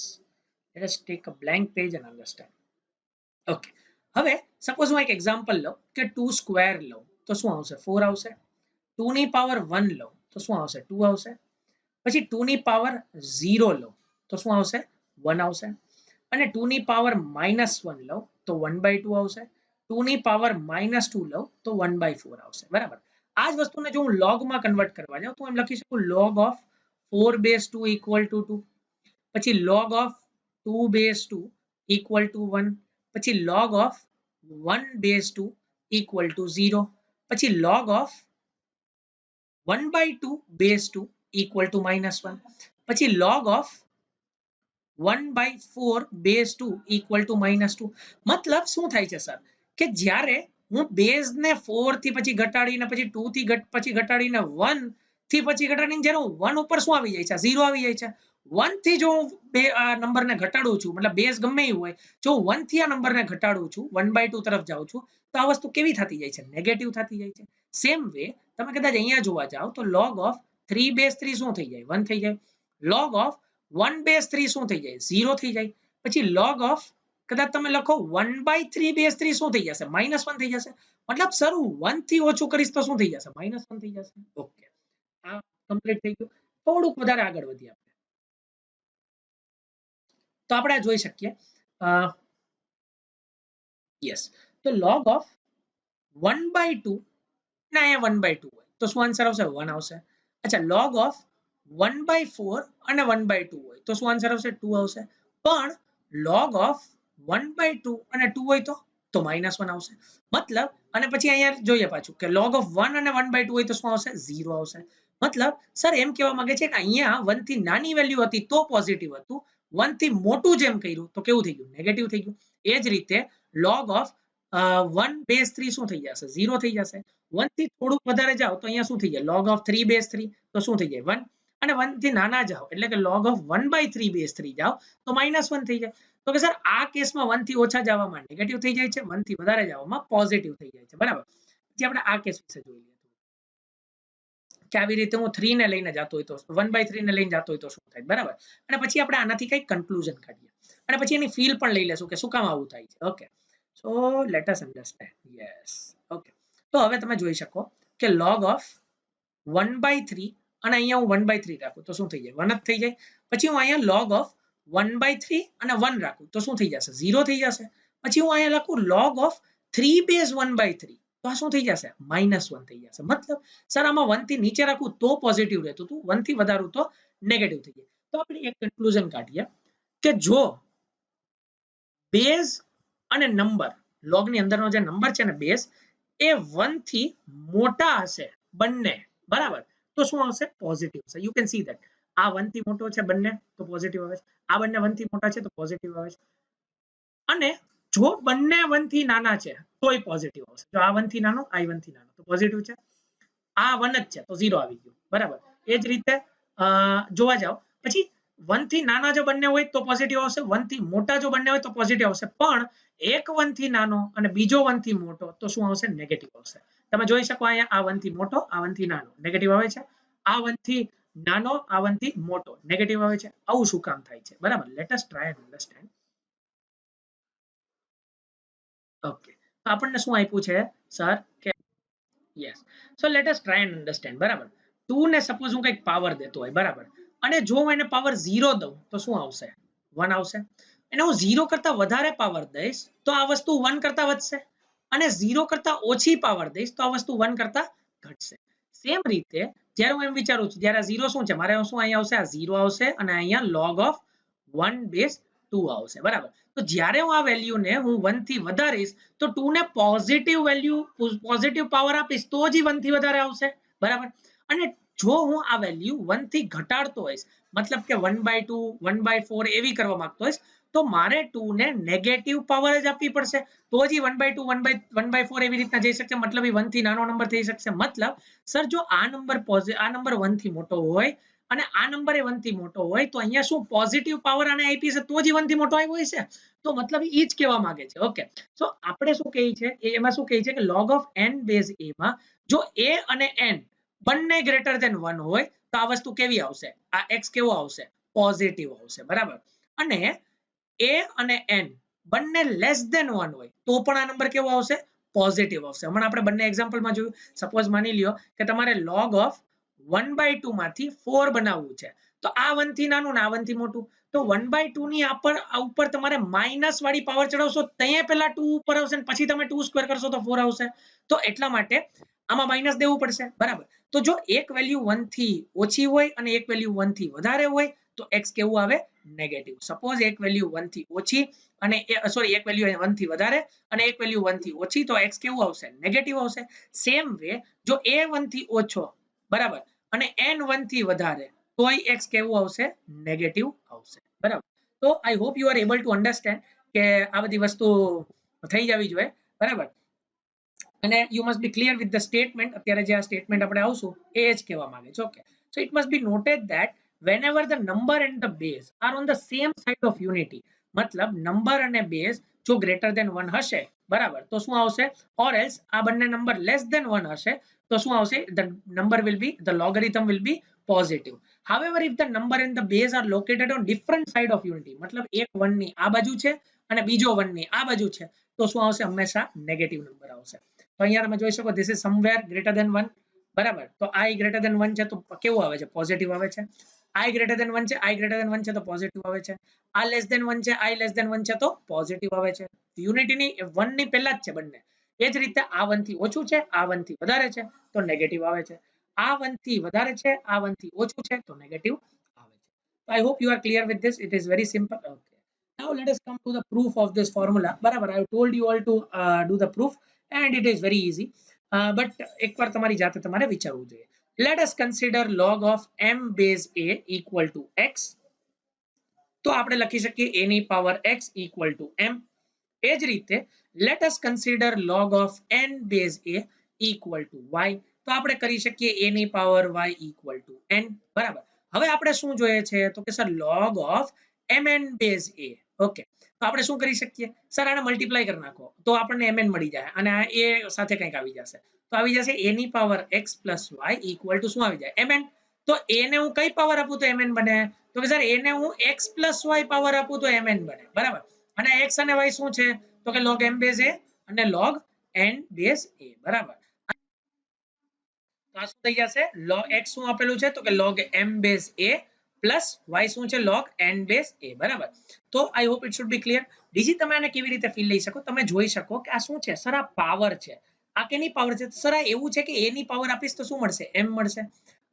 let us take a blank page and understand okay હવે સપોઝ હું એક એક્ઝામ્પલ લઉં કે 2 સ્ક્વેર લઉં તો શું આવશે 4 આવશે 2 ની પાવર 1 લઉં તો શું આવશે 2 આવશે પછી 2 ની પાવર 0 લઉં તો શું આવશે 1 આવશે અને 2 ની પાવર -1 લઉં તો 1/2 આવશે 2 ની પાવર -2 લઉં તો 1/4 આવશે બરાબર આ જ વસ્તુને જો હું log માં કન્વર્ટ કરવા જાઉં તો એમ લખી શકું log of 4 base 2 equal to 2 પછી log of 2 base 2 equal to 1 પછી log of 1 base 2 equal to 0 પછી log of 1/2 base 2 equal to -1 પછી log of 1/4 base 2 equal to -2 મતલબ શું થાય છે સર કે જ્યારે હું બેઝ ને 4 થી પછી ઘટાડીને પછી 2 થી પછી ઘટાડીને 1 થી પછી ઘટાડીને જ્યારે હું 1 ઉપર શું આવી જાય છે 0 આવી જાય છે 1 થી જો હું આ નંબરને ઘટાડું છું મતલબ બેઝ ગમે એવું હોય જો 1 થી આ નંબરને ઘટાડું છું 1/2 તરફ જાઉં છું તો આ વસ્તુ કેવી થતી જાય છે નેગેટિવ થતી જાય છે સેમ વે તમે કદાચ અહીંયા જોવા જાઓ તો log of 3 base 3 શું થઈ જાય 1 થઈ જાય log of 1 base 3 શું થઈ જાય 0 થઈ જાય પછી log of કદાચ તમે લખો 1/3 base 3 શું થઈ જશે -1 થઈ જશે મતલબ સર હું 1 થી ઓછું કરીશ તો શું થઈ જશે -1 થઈ જશે ઓકે આ કમ્પ્લીટ થઈ ગયું થોડુંક વધારે આગળ વધીએ આપણે તો આપણે જોઈ શકીએ યસ તો log of 1/2 ના અહીંયા 1/2 હોય તો શું આન્સર આવશે 1 આવશે અચ્છા log of 1/4 અને 1/2 હોય તો શું આન્સર આવશે 2 આવશે પણ log of 1/2 અને 2 હોય તો -1 આવશે મતલબ અને પછી અહીંયા જોઈએ પાછું કે log of 1 અને 1/2 હોય તો શું આવશે 0 આવશે મતલબ સર એમ કહેવા માંગે છે કે અહીંયા 1 થી નાની વેલ્યુ હતી તો પોઝિટિવ હતું 1 થી મોટું જેમ કર્યું તો કેવું થઈ ગયું નેગેટિવ થઈ ગયું એ જ રીતે log of 1 base 3 શું થઈ જશે 0 થઈ જશે 1 થી થોડુંક વધારે જાઓ તો અહીંયા શું થઈ જાય log of 3 base 3 તો શું થઈ જાય 1 અને 1 થી નાના જાઓ એટલે કે log of 1/3 base 3 જાઓ તો -1 થઈ જાય તો કે સર આ કેસમાં 1 થી ઓછા જવામાં નેગેટિવ થઈ જાય છે 1 થી વધારે જવામાં પોઝિટિવ થઈ જાય છે બરાબર પછી આપણે આ કેસ વિશે જોઈ લઈએ કે આવી રીતે હું 3 ને લઈને જતો હોય તો 1/3 ને લઈને જતો હોય તો શું થાય બરાબર અને પછી આપણે આનાથી કઈ કન્ક્લુઝન કાઢીએ અને પછી એની ફીલ પણ લઈ લેશું કે શું કામ આવું થાય છે okay so let us understand yes okay તો હવે તમે જોઈ શકો કે log of 1/3 અને અહીંયા હું 1/3 રાખું તો શું થઈ જાય 1 જ થઈ જાય પછી હું અહીંયા log of 1/3 અને 1 રાખું તો શું થઈ જશે 0 થઈ જશે પછી હું અહીંયા લખું log of 3 base 1/3 તો આ શું થઈ જશે -1 થઈ જશે મતલબ સર આમાં 1 થી નીચે રાખું તો પોઝિટિવ રહેતું હતું 1 થી વધારું તો નેગેટિવ થઈ જાય તો આપણે એક કન્ક્લુઝન કાઢીએ કે જો બેઝ અને નંબર log ની અંદરનો જે નંબર છે ને બેઝ એ 1 થી મોટા હશે બંને બરાબર તો શું આવશે પોઝિટિવ છે યુ કેન સી ધેટ આ 1 થી મોટો છે બંને તો પોઝિટિવ આવે છે આ બંને 1 થી મોટા છે તો પોઝિટિવ આવે છે અને જો બંને 1 થી નાના છે તોય પોઝિટિવ આવશે જો આ 1 થી નાનો આ 1 થી નાનો તો પોઝિટિવ છે આ 1 જ છે તો 0 આવી ગયું બરાબર એ જ રીતે જોવા જાવ પછી 1 થી નાના જો બંને હોય તો પોઝિટિવ આવશે 1 થી મોટા જો બંને હોય તો પોઝિટિવ આવશે પણ એક 1 થી નાનો અને બીજો 1 થી મોટો તો શું આવશે નેગેટિવ આવશે તમે જોઈ શકો અહીંયા આ 1 થી મોટો આ 1 થી નાનો નેગેટિવ આવે છે આ 1 થી નાનો આ 1 થી મોટો નેગેટિવ આવે છે આવું શું કામ થાય છે બરાબર late us try and understand okay તો આપણને શું આપ્યું છે સર કે yes so let us try and understand બરાબર 2 ને સપોઝ હું કંઈક પાવર દેતો હોય બરાબર અને જો હું એને પાવર 0 દઉં તો શું આવશે? 1 આવશે. અને હું 0 કરતા વધારે પાવર દઈશ તો આ વસ્તુ 1 કરતા વધશે, અને 0 કરતા ઓછી પાવર દઈશ તો આ વસ્તુ 1 કરતા ઘટશે. સેમ રીતે જ્યારે હું એમ વિચારું છું, જ્યારે આ 0 શું છે, મારે શું અહીંયા આવશે? આ 0 આવશે અને અહીંયા log of 1 base 2 આવશે, બરાબર. તો જ્યારે હું આ વેલ્યુને હું 1 થી વધારીશ તો 2 ને પોઝિટિવ વેલ્યુ, પોઝિટિવ પાવર આપીશ તો જ 1 થી વધારે આવશે, બરાબર. અને જો હું આ વેલ્યુ 1 થી ઘટાડતો હોઈશ, મતલબ કે 1/2 1/4 એવી કરવા માંગતો હોઈશ, તો મારે 2 ને નેગેટિવ પાવર જ આપવી પડશે, તો જ 1/2 1/4 એવી રીતના જઈ શકશે, મતલબ એ 1 થી નાનો નંબર થઈ શકશે. મતલબ સર જો આ નંબર આ નંબર 1 થી મોટો હોય અને આ નંબર એ 1 થી મોટો હોય તો અહીંયા શું પોઝિટિવ પાવર આને આપી છે તો જ 1 થી મોટો આવ્યો હશે. તો મતલબ એ જ કહેવા માંગે છે. ઓકે, સો આપણે શું કહીએ છે, એમાં શું કહીએ છે કે log of n base a માં જો a અને n બંને ગ્રેટર ધેન 1 હોય તો આ વસ્તુ કેવી આવશે? આ x કેવો આવશે? પોઝિટિવ આવશે, બરાબર. અને a અને n બંને લેસ ધેન 1 હોય તો પણ આ નંબર કેવો આવશે? પોઝિટિવ આવશે. હમણાં આપણે બંને એક્ઝામ્પલમાં જોયું. સપોઝ માની લ્યો કે તમારે log of 1/2 માંથી 4 બનાવવું છે, તો આ 1 થી નાનું ને આ 1 થી મોટું, તો 1/2 ની ઉપર તમારે માઇનસ વાળી પાવર ચડાવશો ત્યાં પહેલા 2 ઉપર આવશે ને પછી તમે 2 સ્ક્વેર કરશો તો 4 આવશે. તો એટલા માટે આમાં માઇનસ દેવું પડશે, બરાબર. તો જો એક વેલ્યુ 1 થી ઓછી હોય અને એક વેલ્યુ 1 થી વધારે હોય તો x કેવું આવે? નેગેટિવ. સપોઝ એક વેલ્યુ 1 થી ઓછી અને સોરી એક વેલ્યુ 1 થી વધારે અને એક વેલ્યુ 1 થી ઓછી, તો x કેવું આવશે? નેગેટિવ આવશે. સેમ વે જો a 1 થી ઓછો, બરાબર, અને n 1 થી વધારે તોય x કેવું આવશે? નેગેટિવ આવશે, બરાબર. તો આઈ hope you are able to understand કે આ બધી વસ્તુ થઈ જવી જોઈએ, બરાબર. અને you must be clear with the statement. અત્યારે જે આ સ્ટેટમેન્ટ આપણે આવશું એ જ કહેવા માંગે છે. Okay, so it must be noted that whenever the number and the base are on the same side of unity, મતલબ નંબર અને બેઝ જો ગ્રેટર ધેન 1 હશે, બરાબર, તો શું આવશે? ઓર એલ્સ આ બંને નંબર લેસ ધેન 1 હશે તો શું આવશે? the number will be, the logarithm will be positive. However, if the number and the base are located on different side of unity, મતલબ એક 1 ની આ બાજુ છે અને બીજો 1 ની આ બાજુ છે, તો શું આવશે? હંમેશા નેગેટિવ નંબર આવશે. તો અહીંયા તમે જોઈ શકો this is somewhere greater than 1, બરાબર. તો i greater than 1 છે તો કેવું આવે છે? પોઝિટિવ આવે છે. i greater than 1 છે, i greater than 1 છે તો પોઝિટિવ આવે છે. આ લેસ ધેન 1 છે, i લેસ ધેન 1 છે તો પોઝિટિવ આવે છે. યુનિટી ની 1 ની પહેલા જ છે બંને. એ જ રીતે આ 1 થી ઓછું છે, આ 1 થી વધારે છે તો નેગેટિવ આવે છે. આ 1 થી વધારે છે, આ 1 થી ઓછું છે તો નેગેટિવ આવે છે. So I hope you are clear with this. It is very simple. Okay. Now let us come to the proof of this formula. બરાબર, I have told you all to do the proof and it is very easy. But એકવાર તમારી જાતે તમારે વિચારવું જોઈએ. Let us consider log of m base a equal to x. તો આપણે લખી શકીએ a ની power x equal to m. એ જ રીતે let us consider log of n base a equal to y. તો આપણે કરી શકીએ a ની power y equal to n, બરાબર. હવે આપણે શું જોઈએ છે? તો કે sir log of mn base a. Okay, તો આપણે શું કરી શકીએ? સર આને મલ્ટીપ્લાય કરી નાખો તો આપણને mn મળી જાય અને આ a સાથે કંઈક આવી જશે, તો આવી જશે a ની power x plus y equal to શું આવી જાય? mn. તો a ને હું કઈ પાવર આપું તો mn બને? તો કે સર a ને હું x plus y પાવર આપું તો mn બને, બરાબર. અને x અને y શું છે? તો કે log m base a અને log n base a, બરાબર. તો આ શું થઈ જશે? log x શું આપેલું છે? તો કે log m base a plus y શું છે? log n base a, બરાબર. તો આઈ hope it should be clear. બીજી તમે આને કેવી રીતે ફીલ લઈ શકો? તમે જોઈ શકો કે આ શું છે? સર આ પાવર છે. આ કેની પાવર છે? સર આ એવું છે કે a ની પાવર આપીશ તો શું મળશે? m મળશે.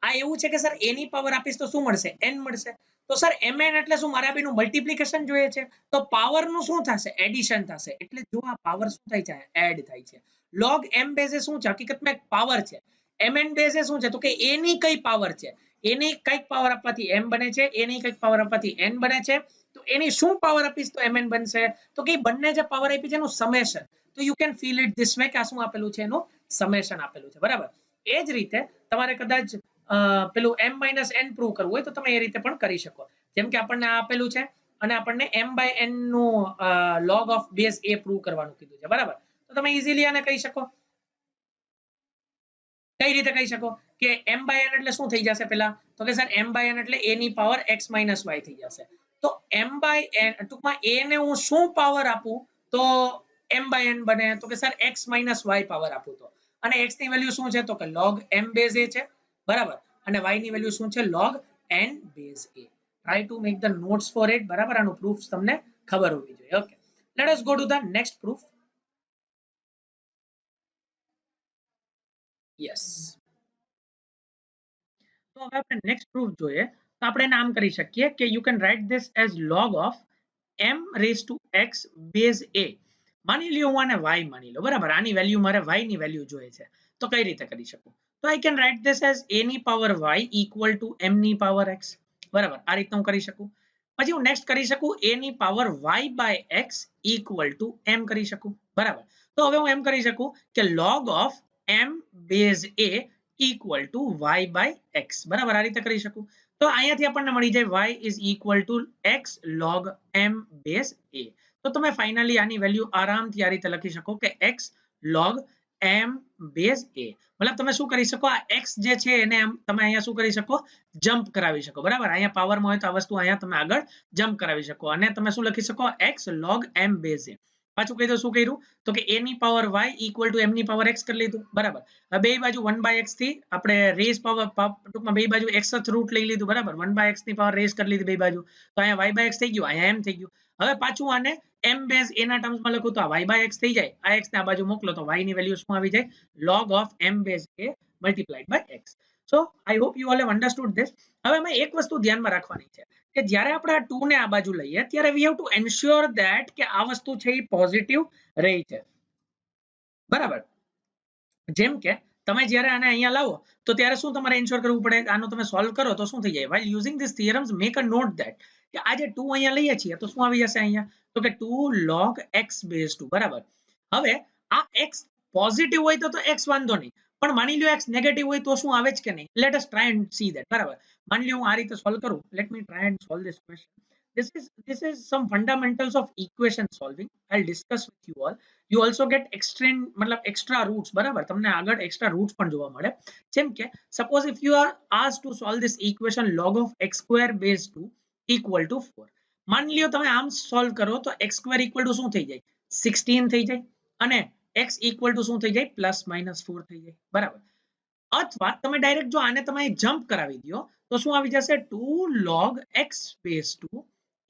આ એવું છે કે સર a ની પાવર આપીશ તો શું મળશે? n મળશે. તો સર mn એટલે શું? મારે બેનું મલ્ટીપ્લિકેશન જોઈએ છે, તો પાવર નું શું થશે? એડિશન થશે. એટલે જો આ પાવર શું થાય છે? એડ થાય છે. log m base શું છે? હકીકતમાં એક પાવર છે. mn base શું છે? તો કે a ની કઈ પાવર છે? a ની કઈક પાવર આપવાથી m બને છે, a ની કઈક પાવર આપવાથી n બને છે. તો એની શું પાવર આપીશ તો mn બનશે? તો કે બંને જે પાવર આપી છે એનું સમેશન. તો you can feel it this way કે આ શું આપેલું છે? એનું સમેશન આપેલું છે, બરાબર. એ જ રીતે તમારે કદાચ પેલું m n પ્રૂવ કરવું હોય તો તમે એ રીતે પણ કરી શકો. જેમ કે આપણને આ આપેલું છે અને આપણને m/n નું log of base a prove કરવાનું કીધું છે, બરાબર. તો તમે ઇઝીલી આને કહી શકો. કઈ રીતે કહી શકો કે m/n એટલે શું થઈ જશે? પેલા તો કે સર m/n એટલે a ની પાવર x - y થઈ જશે. તો m/n ટૂંકમાં a ને હું શું પાવર આપું તો m/n બને? તો કે સર x - y પાવર આપું તો. અને x ની વેલ્યુ શું છે? તો કે log m base a છે, બરાબર. અને y ની વેલ્યુ શું છે? log n base a. Try to make the notes for it. બરાબર, આનું proofs તમને ખબર હોવી જોઈએ. Okay, let us go to the next proof. Yes, તો હવે આપણે નેક્સ્ટ પ્રૂફ જોઈએ. તો આપણે નામ કરી શકીએ કે you can write this as log of m raised to x base a. માની લ્યો હું આને y માની લો, બરાબર, આની વેલ્યુ મારે y ની વેલ્યુ જોઈએ છે, તો કઈ રીતે કરી શકું? તો I can write this as a ની power y equal to m ની પાવર x. બરાબર, આ રીતે હું કરી શકું. પછી હું નેક્સ્ટ કરી શકું a ની power y by x equal to m કરી શકું. બરાબર, તો હવે હું એમ કરી શકું કે log of m base a equal to y by x. બરાબર, આ રીતે કરી શકું. તો અહીંયાથી આપણને મળી જાય y is equal to x log m base a. તો તમે ફાઇનલી આની વેલ્યુ આરામથી આ રીતે લખી શકો કે x log m base a. મતલબ તમે શું કરી શકો, આ x જે છે એને તમે અહીંયા શું કરી શકો, જમ્પ કરાવી શકો. બરાબર, અહીંયા પાવરમાં હોય તો આ વસ્તુ અહીંયા તમે આગળ જમ્પ કરાવી શકો અને તમે શું લખી શકો, x log m base a. પાછું કહી દો શું કર્યું, તો કે a ની power y equal to m ની પાવર x કરી લીધું. બરાબર, બે બાજુ 1/x થી આપણે રેઝ પાવર ટૂંકમાં બે બાજુ x જ રૂટ લઈ લીધું. બરાબર, 1/x ની પાવર રેઝ કરી લીધી બે બાજુ, તો અહીંયા y/x થઈ ગયું, અહીંયા m થઈ ગયું. હવે પાછું આને m બેઝ a ના ટર્મ્સમાં લખું તો આ y/x થઈ જાય, આ x ને આ બાજુ મોકલો તો y ની વેલ્યુ શું આવી જાય, log of m base a multiplied by x. So I hope you all have understood this. હવે અમે એક વસ્તુ ધ્યાનમાં રાખવાની છે કે જ્યારે આપણે આ 2 ને આ બાજુ લઈએ ત્યારે we have to ensure that કે આ વસ્તુ છે એ પોઝિટિવ રહી છે. બરાબર, જેમ કે તમે જ્યારે આને અહીંયા લાવો તો ત્યારે શું તમારે એન્શ્યોર કરવું પડે, આનો તમે સોલ્વ કરો તો શું થઈ જાય, while using these theorems make a note that કે આ જે 2 અહીંયા લઈએ છીએ તો શું આવી જશે અહીંયા, તો કે 2 log x base 2. બરાબર, હવે આ x પોઝિટિવ હોય તો x વાંધો નહીં, પણ માની લ્યો x નેગેટિવ હોય તો શું આવે જ કે નહીં. Late us try and C that. બરાબર, માની લ્યો હું આ રીતે સોલ્વ કરું, late me try and solve this question. This is some fundamentals of equation solving. I'll discuss with you all. You also get extra roots. બરાબર, તમને આગળ extra roots પણ જોવા મળે. જેમ કે suppose if you are asked to solve this equation log of x square base 2 equal to 4. માની લ્યો તમે આમ સોલ્વ કરો તો x square equal to શું થઈ જાય, 16 થઈ જાય અને x equal to શું થઈ જાય, પ્લસ માઇનસ 4 થઈ જાય. બરાબર, અથવા તમે ડાયરેક્ટ જો આને તમે જમ્પ કરાવી દો તો શું આવી જશે, 2 log x base 2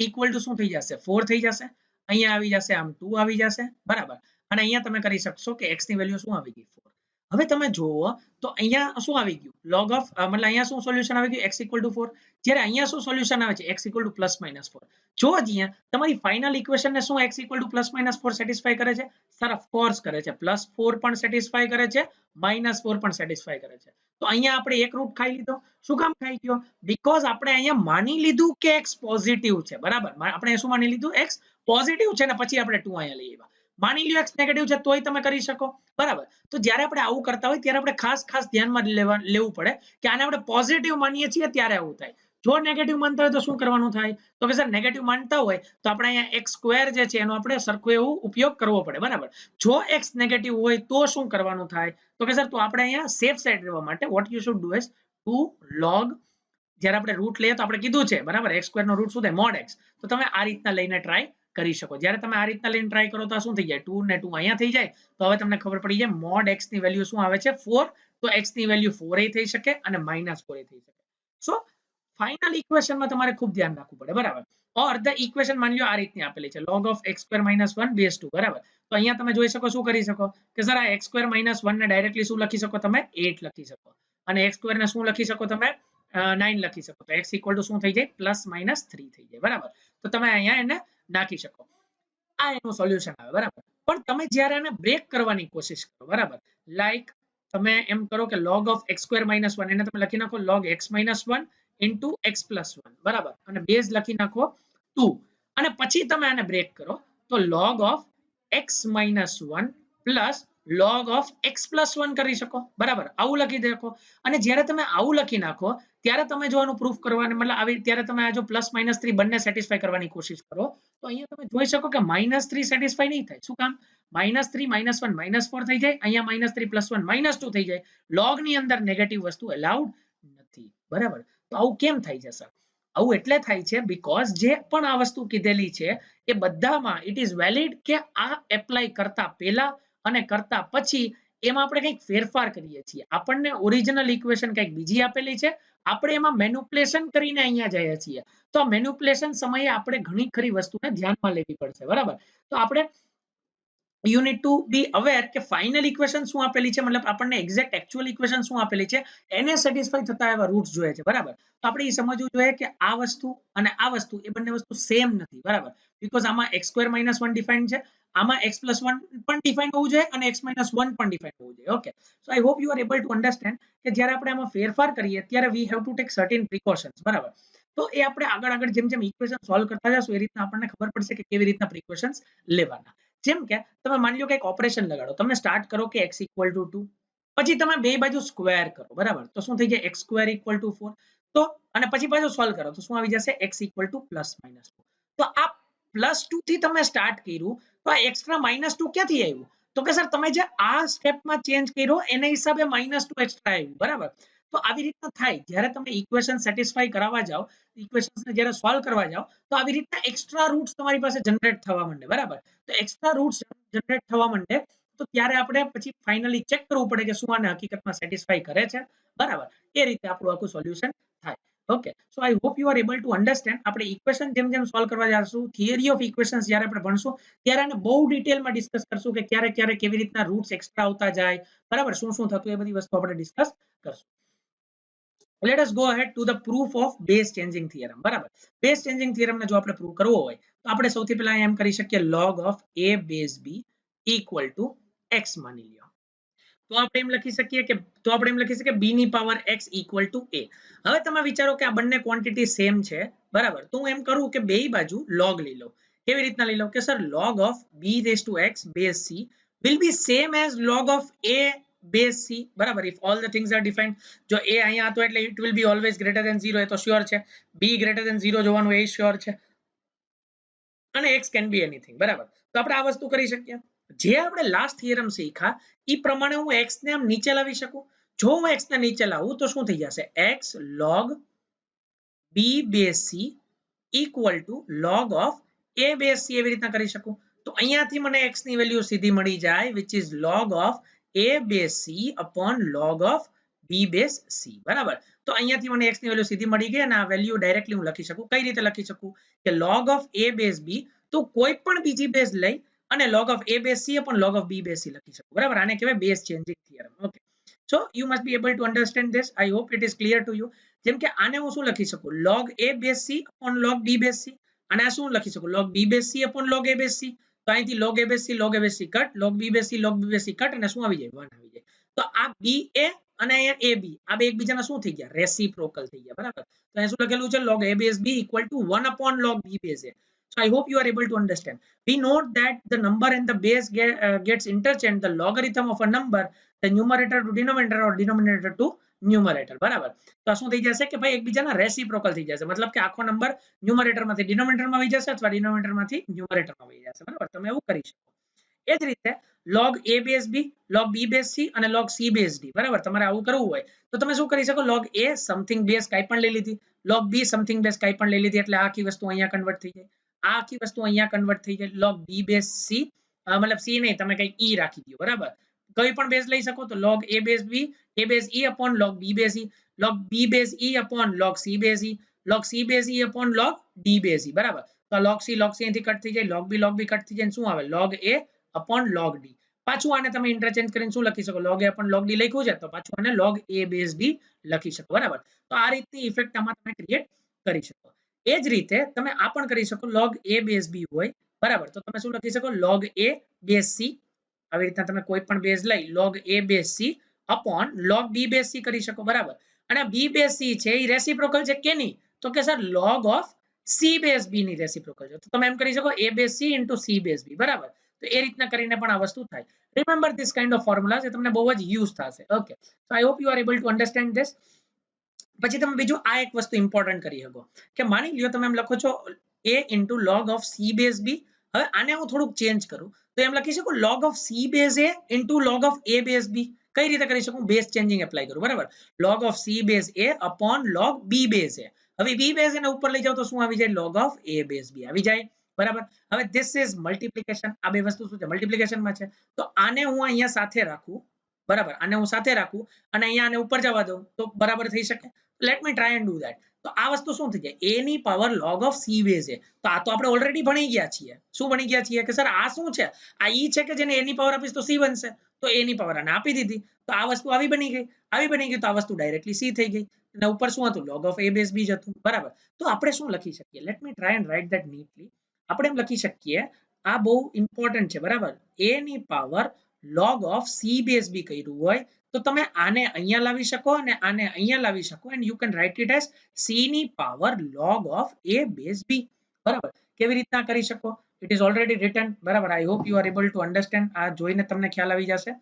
equal to શું થઈ જશે, 4 થઈ જશે. અહીંયા આવી જશે, આમ 2 આવી જશે. બરાબર, અને અહીંયા તમે કરી શકશો કે x ની વેલ્યુ શું આવી ગઈ, 4. હવે તમે જુઓ તો અહીંયા શું આવી ગયું, log of મતલબ અહીંયા શું સોલ્યુશન આવી ગયું, x equal to 4. જ્યારે અહીંયા શું સોલ્યુશન આવે છે, x equal to plus minus 4. જો અહીંયા તમારી ફાઇનલ ઇક્વેશન ને શું x equal to plus minus 4 satisfy કરે છે, સર ઓફકોર્સ કરે છે. +4 પણ સેટિસ્ફાય કરે છે, -4 પણ સેટિસ્ફાય કરે છે. તો અહીંયા આપણે એક રૂટ ખાઈ લીધો. શું કામ ખાઈ ગયો, બીકોઝ આપણે અહીંયા માની લીધું કે x પોઝિટિવ છે. બરાબર, આપણે શું માની લીધું, x પોઝિટિવ છે ને પછી આપણે 2 અહીંયા લઈ આવ્યા. માની લ્યો x નેગેટિવ છે તોય તમે કરી શકો. બરાબર, તો જ્યારે આપણે આવું કરતા હોય ત્યારે આપણે ખાસ ધ્યાનમાં લેવું પડે કે આને આપણે પોઝિટિવ માનીએ છીએ ત્યારે આવું થાય. જો નેગેટિવ માનતા હોય તો શું કરવાનું થાય, તો કે સર નેગેટિવ માનતા હોય તો આપણે અહીંયા x સ્ક્વેર જે છે એનો આપણે સરખો એવું ઉપયોગ કરવો પડે. બરાબર, જો x નેગેટિવ હોય તો શું કરવાનું થાય, તો કે સર તો આપણે અહીંયા સેફ સાઈડ રહેવા માટે what you should do is 2 log, જ્યારે આપણે રૂટ લઈએ તો આપણે કીધું છે બરાબર x સ્ક્વેર નો રૂટ શું થાય, mod x. તો તમે આ રીતના લઈને ટ્રાય કરી શકો. જ્યારે તમે આ રીતના લઈને ટ્રાય કરો તો શું થઈ જાય, 2 ને 2 અહીંયા થઈ જાય. તો હવે તમને ખબર પડી જાય mod x ની વેલ્યુ શું આવે છે, 4. તો x ની વેલ્યુ 4 એ થઈ શકે અને -4 એ થઈ શકે. સો ફાઇનલ ઇક્વેશનમાં તમારે ખૂબ ધ્યાન રાખવું પડે. બરાબર, ઓર ધ ઇક્વેશન માની લો આ રીતની આપેલી છે, log of x square minus 1 base 2. બરાબર, તો અહીંયા તમે જોઈ શકો શું કરી શકો કે સર આ x square minus 1 ને ડાયરેક્ટલી શું લખી શકો, તમે 8 લખી શકો અને x square ને શું લખી શકો, તમે 9 લખી શકો. તો x equal to શું થઈ જાય, +-3 થઈ જાય. બરાબર, તો તમે અહીંયા એને નાખી શકો. આ એનું સોલ્યુશન આવે. બરાબર, પણ તમે જ્યારે આને બ્રેક કરવાની કોશિશ કરો, બરાબર, લાઈક તમે એમ કરો કે log of x square minus 1 એને તમે લખી નાખો log x minus 1 into x plus 1. બરાબર, અને બેઝ લખી નાખો 2 અને પછી તમે આને બ્રેક કરો તો log of x minus 1 plus log of x plus 1 કરી શકો. બરાબર, આવું લખી દેખો. અને જ્યારે તમે આવું લખી નાખો ત્યારે તમે જો આનું પ્રૂફ કરવાની મતલબ આવી ત્યારે તમે આ જો +-3 બંને સેટિસ્ફાય કરવાની કોશિશ કરો તો અહીંયા તમે જોઈ શકો કે -3 સેટિસ્ફાય નહીં થાય. શું કામ, -3 -1 -4 થઈ જાય, અહીંયા -3 +1 -2 થઈ જાય. log ની અંદર નેગેટિવ વસ્તુ અલાઉડ નથી. બરાબર, તો આવું કેમ થાય છે સર, આવું એટલે થાય છે બીકોઝ જે પણ આ વસ્તુ કીધેલી છે એ બધામાં ઇટ ઇઝ વેલિડ કે આ એપ્લાય કરતા પહેલા અને કરતા પછી એમાં આપણે કંઈક ફેરફાર કરીએ છીએ, આપણને ઓરિજિનલ ઇક્વેશન કંઈક બીજી આપેલી છે, આપણે એમાં મેન્યુપ્યુલેશન કરીને અહીંયા જઈએ છીએ, તો આ મેન્યુપ્યુલેશન સમયે આપણે ઘણી ખરી વસ્તુને ધ્યાનમાં લેવી પડશે, બરાબર. તો આપણે you need to be aware કે ફાઇનલ ઇક્વેશન શું આપેલી છે, મતલબ આપણને એક્ઝેક્ટ એક્ચ્યુઅલ ઇક્વેશન શું આપેલી છે, એને સેટિસ્ફાઈ થતા એવા રૂટ્સ જોઈએ છે, બરાબર. તો આપણે એ સમજવું જોઈએ કે આ વસ્તુ અને આ વસ્તુ એ બંને વસ્તુ સેમ નથી, બરાબર. બીકોઝ આમાં x² - 1 ડિફાઇન છે, આમાં x+1 પણ ડિફાઇન હોવું જોઈએ અને x - 1 પણ ડિફાઇન હોવું જોઈએ. Okay, so I hope you are able to understand કે જ્યારે આપણે આમાં ફેરફાર કરીએ ત્યારે we have to take certain precautions, બરાબર. તો એ આપણે આગળ જેમ જેમ ઇક્વેશન સોલ્વ કરતા જશું એ રીતના આપણને ખબર પડશે કે કેવી રીતના પ્રિકોશન્સ લેવાના. જેમ કે તમે માની લો કે એક ઓપરેશન લગાડો, તમે સ્ટાર્ટ કરો કે x = 2, પછી તમે બે બાજુ સ્ક્વેર કરો, બરાબર. તો શું થઈ જાય, x² = 4. તો અને પછી પાછું સોલ્વ કરો તો શું આવી જશે, x = +-2. તો આ +2 થી તમે સ્ટાર્ટ કર્યું, તો આ એક્સ્ટ્રા -2 ક્યાંથી આવ્યું, તો કે સર તમે જે આ સ્ટેપમાં ચેન્જ કર્યો એના હિસાબે -2 એક્સ્ટ્રા આવ્યું, બરાબર. તો આવી રીતના થાય જ્યારે તમે ઇક્વેશન સેટિસ્ફાઈ કરાવવા જાઓ, ઇક્વેશન્સને જ્યારે સોલ્વ કરવા જાઓ, તો આવી રીતના એક્સ્ટ્રા રૂટ્સ તમારી પાસે જનરેટ થવા માંડે, બરાબર. તો એક્સ્ટ્રા રૂટ્સ જનરેટ થવા માંડે તો ત્યારે આપણે પછી ફાઇનલી ચેક કરવું પડે કે શું આને હકીકતમાં સેટિસ્ફાઈ કરે છે, બરાબર. એ રીતે આપણું આખું સોલ્યુશન થાય. Okay, so I hope you are able to understand. આપણે ઇક્વેશન જેમ જેમ સોલ્વ કરવા જઈશું, થિયરી ઓફ ઇક્વેશન્સ જ્યારે આપણે ભણશું ત્યારે આને બહુ ડિટેલમાં ડિસ્કસ કરશું કે ક્યારે ક્યારે કેવી રીતના રૂટ્સ એક્સ્ટ્રા આવતા જાય, બરાબર, શું શું થતું, એ બધી વસ્તુ આપણે ડિસ્કસ કરશું. Let us go ahead to the proof of base changing theorem, બરાબર. બેઝ ચેન્જિંગ થિયરમ ને જો આપણે પ્રૂવ કરવો હોય તો આપણે સૌથી પહેલા એમ કરી શકીએ log of a base b equal to x માની લ્યો. તો આપણે એમ લખી શકીએ b ની power x equal to a. હવે તમે વિચારો કે આ બંને ક્વોન્ટિટી સેમ છે, બરાબર. તો હું એમ કરું કે બેય બાજુ log લઈ લઉં. કેવી રીતના લઈ લઉં કે sir log of b raised to x base c will be same as log of a base c, બરાબર. if all the things are defined, જો a અહીંયા હતો એટલે it will be always greater than 0 એ તો શ્યોર છે, b greater than 0 જોવાનું એ શ્યોર છે, અને x can be anything, બરાબર. તો આપણે આ વસ્તુ કરી શકીએ. જે આપણે લાસ્ટ થિયરમ શીખ્યા એ પ્રમાણે હું x ને આમ નીચે લાવી શકું. જો હું x ને નીચે લાવું તો શું થઈ જશે, x log b base c equal to log of a base c, એવી રીતના કરી શકું. તો અહીંયાથી મને x ની વેલ્યુ સીધી મળી જાય which is log of a base c upon log of b base c, બરાબર. તો અહીંયાથી મને x ની વેલ્યુ સીધી મળી ગઈ અને આ વેલ્યુ ડાયરેક્ટલી હું લખી શકું. કઈ રીતે લખી શકું કે log of a base b, તો કોઈ પણ બીજી બેઝ લઈ અને log of a base c upon log of b base c લખી શકું, બરાબર. આને કહેવાય base changing theorem. Okay, so you must be able to understand this. I hope it is clear to you. જેમ કે આને હું શું લખી શકું, log a base c upon log b base c, અને આ શું લખી શકું, log b base c upon log a base c. તો અહીંથી log a base c cut, log b base c cut, અને શું આવી જાય, 1 આવી જાય. તો આ b a અને અહીંયા ab આ બે એકબીજાના શું થઈ ગયા, રેસિપ્રોકલ થઈ ગયા, બરાબર. તો અહીં શું લખેલું છે, log a base b equal to 1 upon log b base a. So I hope you are able to understand. We note that the number and the base gets interchanged. The logarithm of a number, the numerator to denominator or denominator to numerator, બરાબર. તો આ શું થઈ જશે કે ભાઈ એકબીજાના રેસિપ્રોકલ થઈ જશે, મતલબ કે આખો નંબર ન્યુમરેટર માંથી ડિનોમિનેટર માં આવી જશે અથવા ડિનોમિનેટર માંથી ન્યુમરેટર માં આવી જશે, બરાબર. તમે એવું કરી શકો. એ જ રીતે log a base b, log b base c અને log c base d, બરાબર. તમારે આવું કરવું હોય તો તમે શું કરી શકો, log a સમથિંગ બેઝ કાઈ પણ લઈ લીધી, log b સમથિંગ બેઝ કાઈ પણ લઈ લીધી, એટલે આ આખી વસ્તુ અહીંયા કન્વર્ટ થઈ જાય, આ આખી વસ્તુ અહીંયા કન્વર્ટ થઈ જાય. log b base c, મતલબ c નહીં, તમે કઈ e રાખી દો, બરાબર. કઈ પણ બેઝ લઈ શકો, તો log a base b, a base e upon log b base e, log b base e upon log c base e, log c base e upon log d base e, બરાબર. તો log c અહીંથી કટ થઈ જાય, log b કટ થઈ જાય, શું આવે, log a upon log d. પાછું આને તમે ઇન્ટરચેન્જ કરીને શું લખી શકો, log a upon log d લખ્યું છે તો પાછું આને log a base b લખી શકો, બરાબર. તો આ રીતની ઇફેક્ટ આમાં તમે ક્રિએટ કરી શકો. એ જ રીતે તમે આ પણ કરી શકો, log a base b હોય, બરાબર. તો તમે શું લખી શકો, log a base c, આવી રીતના તમે કોઈ પણ બેઝ લઈ log a base c upon log b base c કરી શકો, બરાબર. અને b base c છે એ રેસિપ્રોકલ છે કેની, તો કે sir log of c base b ની રેસિપ્રોકલ છે. તો તમે એમ કરી શકો a base c into c base b, બરાબર. તો એ રીતના કરીને પણ આ વસ્તુ થાય. રિમેમ્બર ધીસ કાઇન્ડ ઓફ ફોર્મ્યુલાસ, એ તમને બહુ જ યુઝ થશે. Okay, so I hope you are able to understand this. પછી તમે બીજું આ એક વસ્તુ ઇમ્પોર્ટન્ટ કરી શકો કે માની લ્યો તમે એમ લખો છો a into log of c base b. હવે આને હું થોડુંક ચેન્જ કરું તો એમ લખી શકું log of c base a into log of a base b. કઈ રીતે કરી શકું, બેઝ ચેન્જિંગ એપ્લાય કરું, બરાબર. log of c base a upon log b base a. હવે b base ને ઉપર લઈ જાવ તો શું આવી જાય, log of a base b આવી જાય, બરાબર. હવે this is multiplication, આ બે વસ્તુ શું છે, મલ્ટીપ્લિકેશન માં છે. તો આને હું અહીંયા સાથે રાખું, બરાબર, આને હું સાથે રાખું અને અહીંયા આને ઉપર જવા દઉં તો બરાબર થઈ શકે. Late me try and do that. તો આ વસ્તુ શું થઈ જાય, a ની power log of c base a. તો આ તો આપણે ઓલરેડી ભણી ગયા છીએ. શું ભણી ગયા છીએ કે સર આ શું છે, આ e છે કે જેને a ની પાવર આપીશ તો c બનશે, તો a ની પાવર આને આપી દીધી તો આ વસ્તુ આવી બની ગઈ. આવી બની ગઈ તો આ વસ્તુ ડાયરેક્ટલી c થઈ ગઈ અને ઉપર શું હતું, log of a base b જ હતું. બરાબર, તો આપણે શું લખી શકીએ, let me try and write that neatly. આપણે એમ લખી શકીએ, આ બહુ ઇમ્પોર્ટન્ટ છે. બરાબર, a ની power log of c base b કર્યું હોય તો તમે આને અહીંયા લાવી શકો અને આને અહીંયા લાવી શકો and you can write it as c ની power log of a base b. બરાબર, કેવી રીતના કરી શકો, ઇટ ઇઝ ઓલરેડી રિટન. બરાબર, I hope you are able to understand. આ જોઈને તમને ખ્યાલ આવી જશે.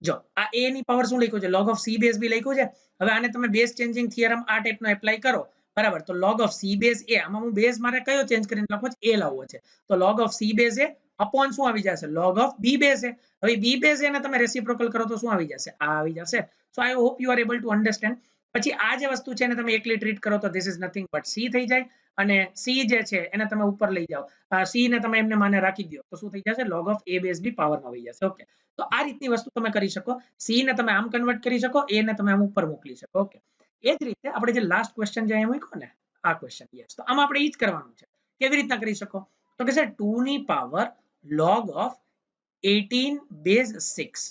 જો આ a ની પાવર શું લખ્યું છે, log of c base b લખ્યું છે. હવે આને તમે બેઝ ચેન્જિંગ થિયરમ આ ટાઈપનો એપ્લાય કરો. બરાબર, તો log of c base a, આમાં હું બેઝ મારે કયો ચેન્જ કરીને લખવો છે, a લાવવો છે. તો log of c base a upon શું આવી જશે, log of b base a. હવે b બેઝ a ને તમે રેસિપ્રોકલ કરો તો શું આવી જશે, આ આવી જશે. So I hope you are able to understand. પછી આ જે વસ્તુ છે એને તમે એકલી ટ્રીટ કરો તો this is nothing but c થઈ જાય અને c જે છે એને તમે ઉપર લઈ જાઓ, c ને તમે એમને માને રાખી દો તો શું થઈ જશે, log of a base b પાવરમાં આવી જશે. ઓકે, તો આ રીતની વસ્તુ તમે કરી શકો. c ને તમે આમ કન્વર્ટ કરી શકો, a ને તમે આમ ઉપર મોકલી શકો. ઓકે, એ જ રીતે આપણે જે લાસ્ટ ક્વેશ્ચન જે અહીંયા મૂક્યો ને આ ક્વેશ્ચન, યસ, તો આમાં આપણે એ જ કરવાનું છે. કેવી રીતના કરી શકો, તો કે સર 2 ની power log of 18 base 6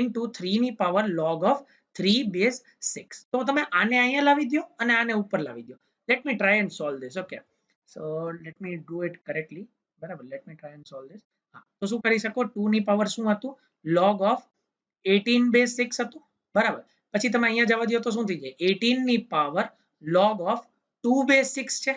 into 3 ની પાવર log of 3 બેઝ 6. તો તમે આને અહીંયા લાવી દો અને આને ઉપર લાવી દો. Let me try and solve this. Okay, so let me do it correctly. બરાબર, let me try and solve this. હા, તો શું કરી શકો, 2 ની પાવર શું હતું, log of 18 બેઝ 6 હતું. બરાબર, પછી તમે અહીંયા જવા દો તો શું થઈ જાય, 18 ની પાવર log of 2 બેઝ 6 છે.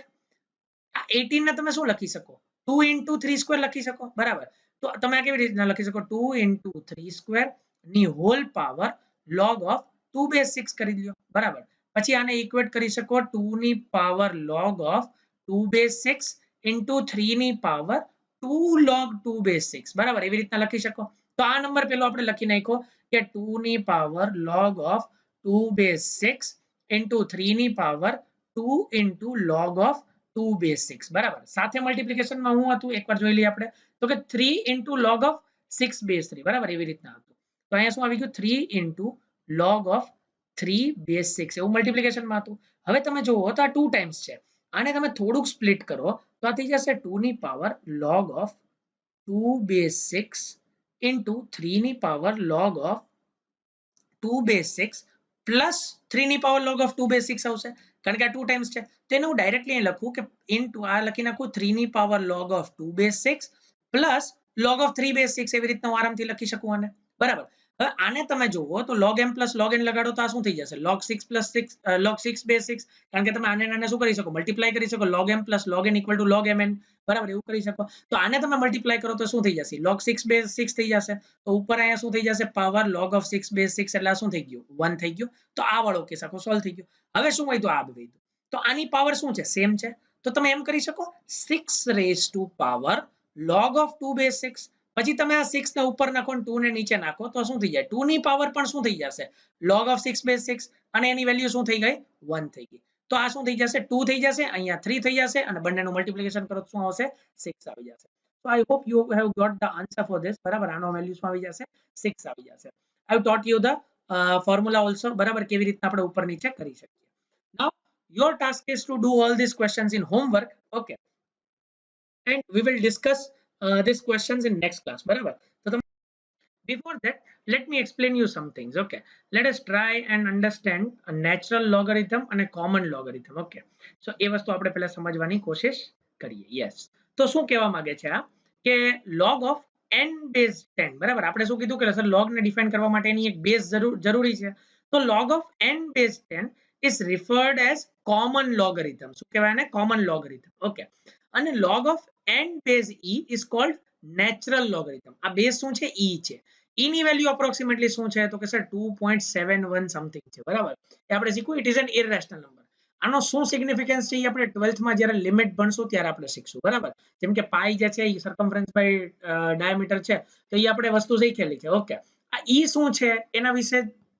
આ 18 ને તમે શું લખી શકો, 2 into 3 સ્ક્વેર લખી શકો. બરાબર, તો તમે આ કેવી રીતના લખી શકો, 2 into 3 સ્ક્વેર ની whole power log of 2 base 6 કરી લ્યો. બરાબર, પછી આને ઇક્વેટ કરી શકો 2 ની power log of 2 base 6 into 3 ની પાવર 2 log 2 બેઝ 6. બરાબર, એવી રીતના લખી શકો. તો આ નંબર પેલો આપણે લખી નાખ્યો કે 2 ની power log of 2 base 6 into 3 ની power 2 into log of 2 base 6. બરાબર, સાથે મલ્ટીપ્લિકેશનમાં હું હતું એકવાર જોઈ લઈએ આપણે, તો કે 3 into log of 6 બેઝ 3. બરાબર, એવી રીતના હતું. તો અહીંયા શું આવી ગયું, 3 into log of 3 બેઝ 6 એવું મલ્ટીપ્લિકેશનમાં હતું. હવે તમે જુઓ તો આ 2 ટાઈમ્સ છે. આને તમે થોડુંક સ્પ્લિટ કરો તો આ થઈ જશે 2 ની power log of 2 base 6 into 3 ની power log of 2 base 6 plus 3 ની પાવર log of 2 બેઝ 6 આવશે, કારણ કે આ 2 ટાઈમ્સ છે. તો એને હું ડાયરેક્ટલી અહીં લખું કે ઇનટુ આ લખી નાખું 3 ની power log of 2 base 6 plus log of 3 base 6. એવી રીતના હું આરામથી લખી શકું આને. બરાબર, હવે આને તમે જુઓ તો log m plus log n લગાડો તો આ શું થઈ જશે, log 6 પ્લસ 6 log 6 બેઝ 6. કારણ કે તમે આને આને શું કરી શકો, મલ્ટીપ્લાય કરી શકો, log m plus log n equal to log mn. બરાબર, એવું કરી શકો. તો આને તમે મલ્ટીપ્લાય કરો તો શું થઈ જશે, log 6 બેઝ 6 થઈ જશે. તો ઉપર અહીંયા શું થઈ જશે, પાવર log of 6 બેઝ 6 એટલે શું થઈ ગયું, 1 થઈ ગયું. તો આ વાળો કેસ આખો સોલ્વ થઈ ગયો. હવે શું વધ્યું, આ વધ્યું. તો આની પાવર શું છે, સેમ છે. તો તમે એમ કરી શકો 6 raise to power log of 2 base 6. પછી તમે આ 6 ને ઉપર નાખો અને 2 ને નીચે નાખો તો શું થઈ જાય, 2 ની પાવર પણ શું થઈ જશે, log of 6 બેઝ 6 અને એની વેલ્યુ શું થઈ ગઈ, 1 થઈ ગઈ. તો આ શું થઈ જશે, 2 થઈ જશે, અહીંયા 3 થઈ જશે અને બંનેનું મલ્ટીપ્લિકેશન કરો તો શું આવશે, 6 આવી જશે. So I hope you have got the answer for this. બરાબર, આનો વેલ્યુ શું આવી જશે, 6 આવી જશે. I have taught you the formula also. બરાબર, કેવી રીતના આપણે ઉપર નીચે કરી શકીએ. Now your task is to do all these questions in homework. Okay, and we will discuss these questions in next class. બરાબર, તો તમે before that let me explain you some things. Okay, let us try and understand a natural logarithm and a common logarithm. Okay, so એ વસ્તુ આપણે પહેલા સમજવાની કોશિશ કરીએ. Yes, તો શું કહેવા માંગે છે આ કે log of n base 10. બરાબર, આપણે શું કીધું કે સર log ને ડિફાઇન કરવા માટે એની એક બેઝ જરૂરી છે. તો log of n base 10 is referred as common logarithm. શું કહેવાય ને, common logarithm. Okay, અને log of n base e is called natural logarithm. આ બેઝ શું છે, e છે. e ની વેલ્યુ અપ્રોક્સિમેટલી શું છે, તો કે સર 2.71 સમથિંગ છે. બરાબર, એ આપણે શીખવું, it is an irrational number. આનો શું સિગ્નિફિકન્સ છે એ આપણે 12th માં જ્યારે લિમિટ ભણશું ત્યારે આપણે શીખશું. બરાબર, જેમ કે પાઈ જે છે એ સર્કમફરન્સ બાય ડાયામીટર છે, તો એ આપણે વસ્તુ શીખેલી છે. ઓકે, આ e શું છે એના વિશે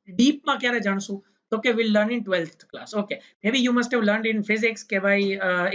ડીપમાં ક્યારે જાણશું, તો કે we'll learn in 12th class. Okay, maybe you must have learned in physics કે ભાઈ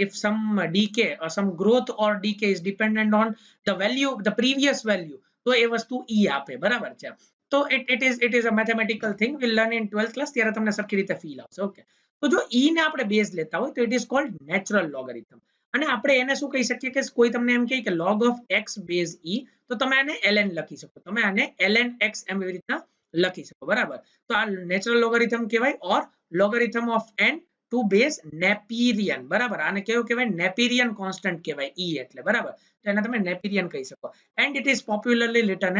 if some decay or some growth or decay is dependent on the value, the previous value, તો એ વસ્તુ ઈ આપે, બરાબર છે. તો it is a mathematical thing, we'll learn in 12th class, ત્યારે તમને સરખી રીતે ફીલ આવશે. ઓકે, તો જો ઈ ને આપણે બેઝ લેતા હોય તો it is called natural logarithm. અને આપણે એને શું કહી શકીએ કે કોઈ તમને એમ કહે કે log of x base e, તો તમે આને ln લખી શકો, તમે આને ln x એમ એવી રીતના લખી શકો, બરાબર. તો આ નેચરલ લોગરિધમ કહેવાય, or logarithm of n to base Napierian, બરાબર. આને કેવું કહેવાય? નેપીરિયન કોન્સ્ટન્ટ કહેવાય e એટલે, બરાબર. તો એને તમે નેપીરિયન કહી શકો. And it is popularly return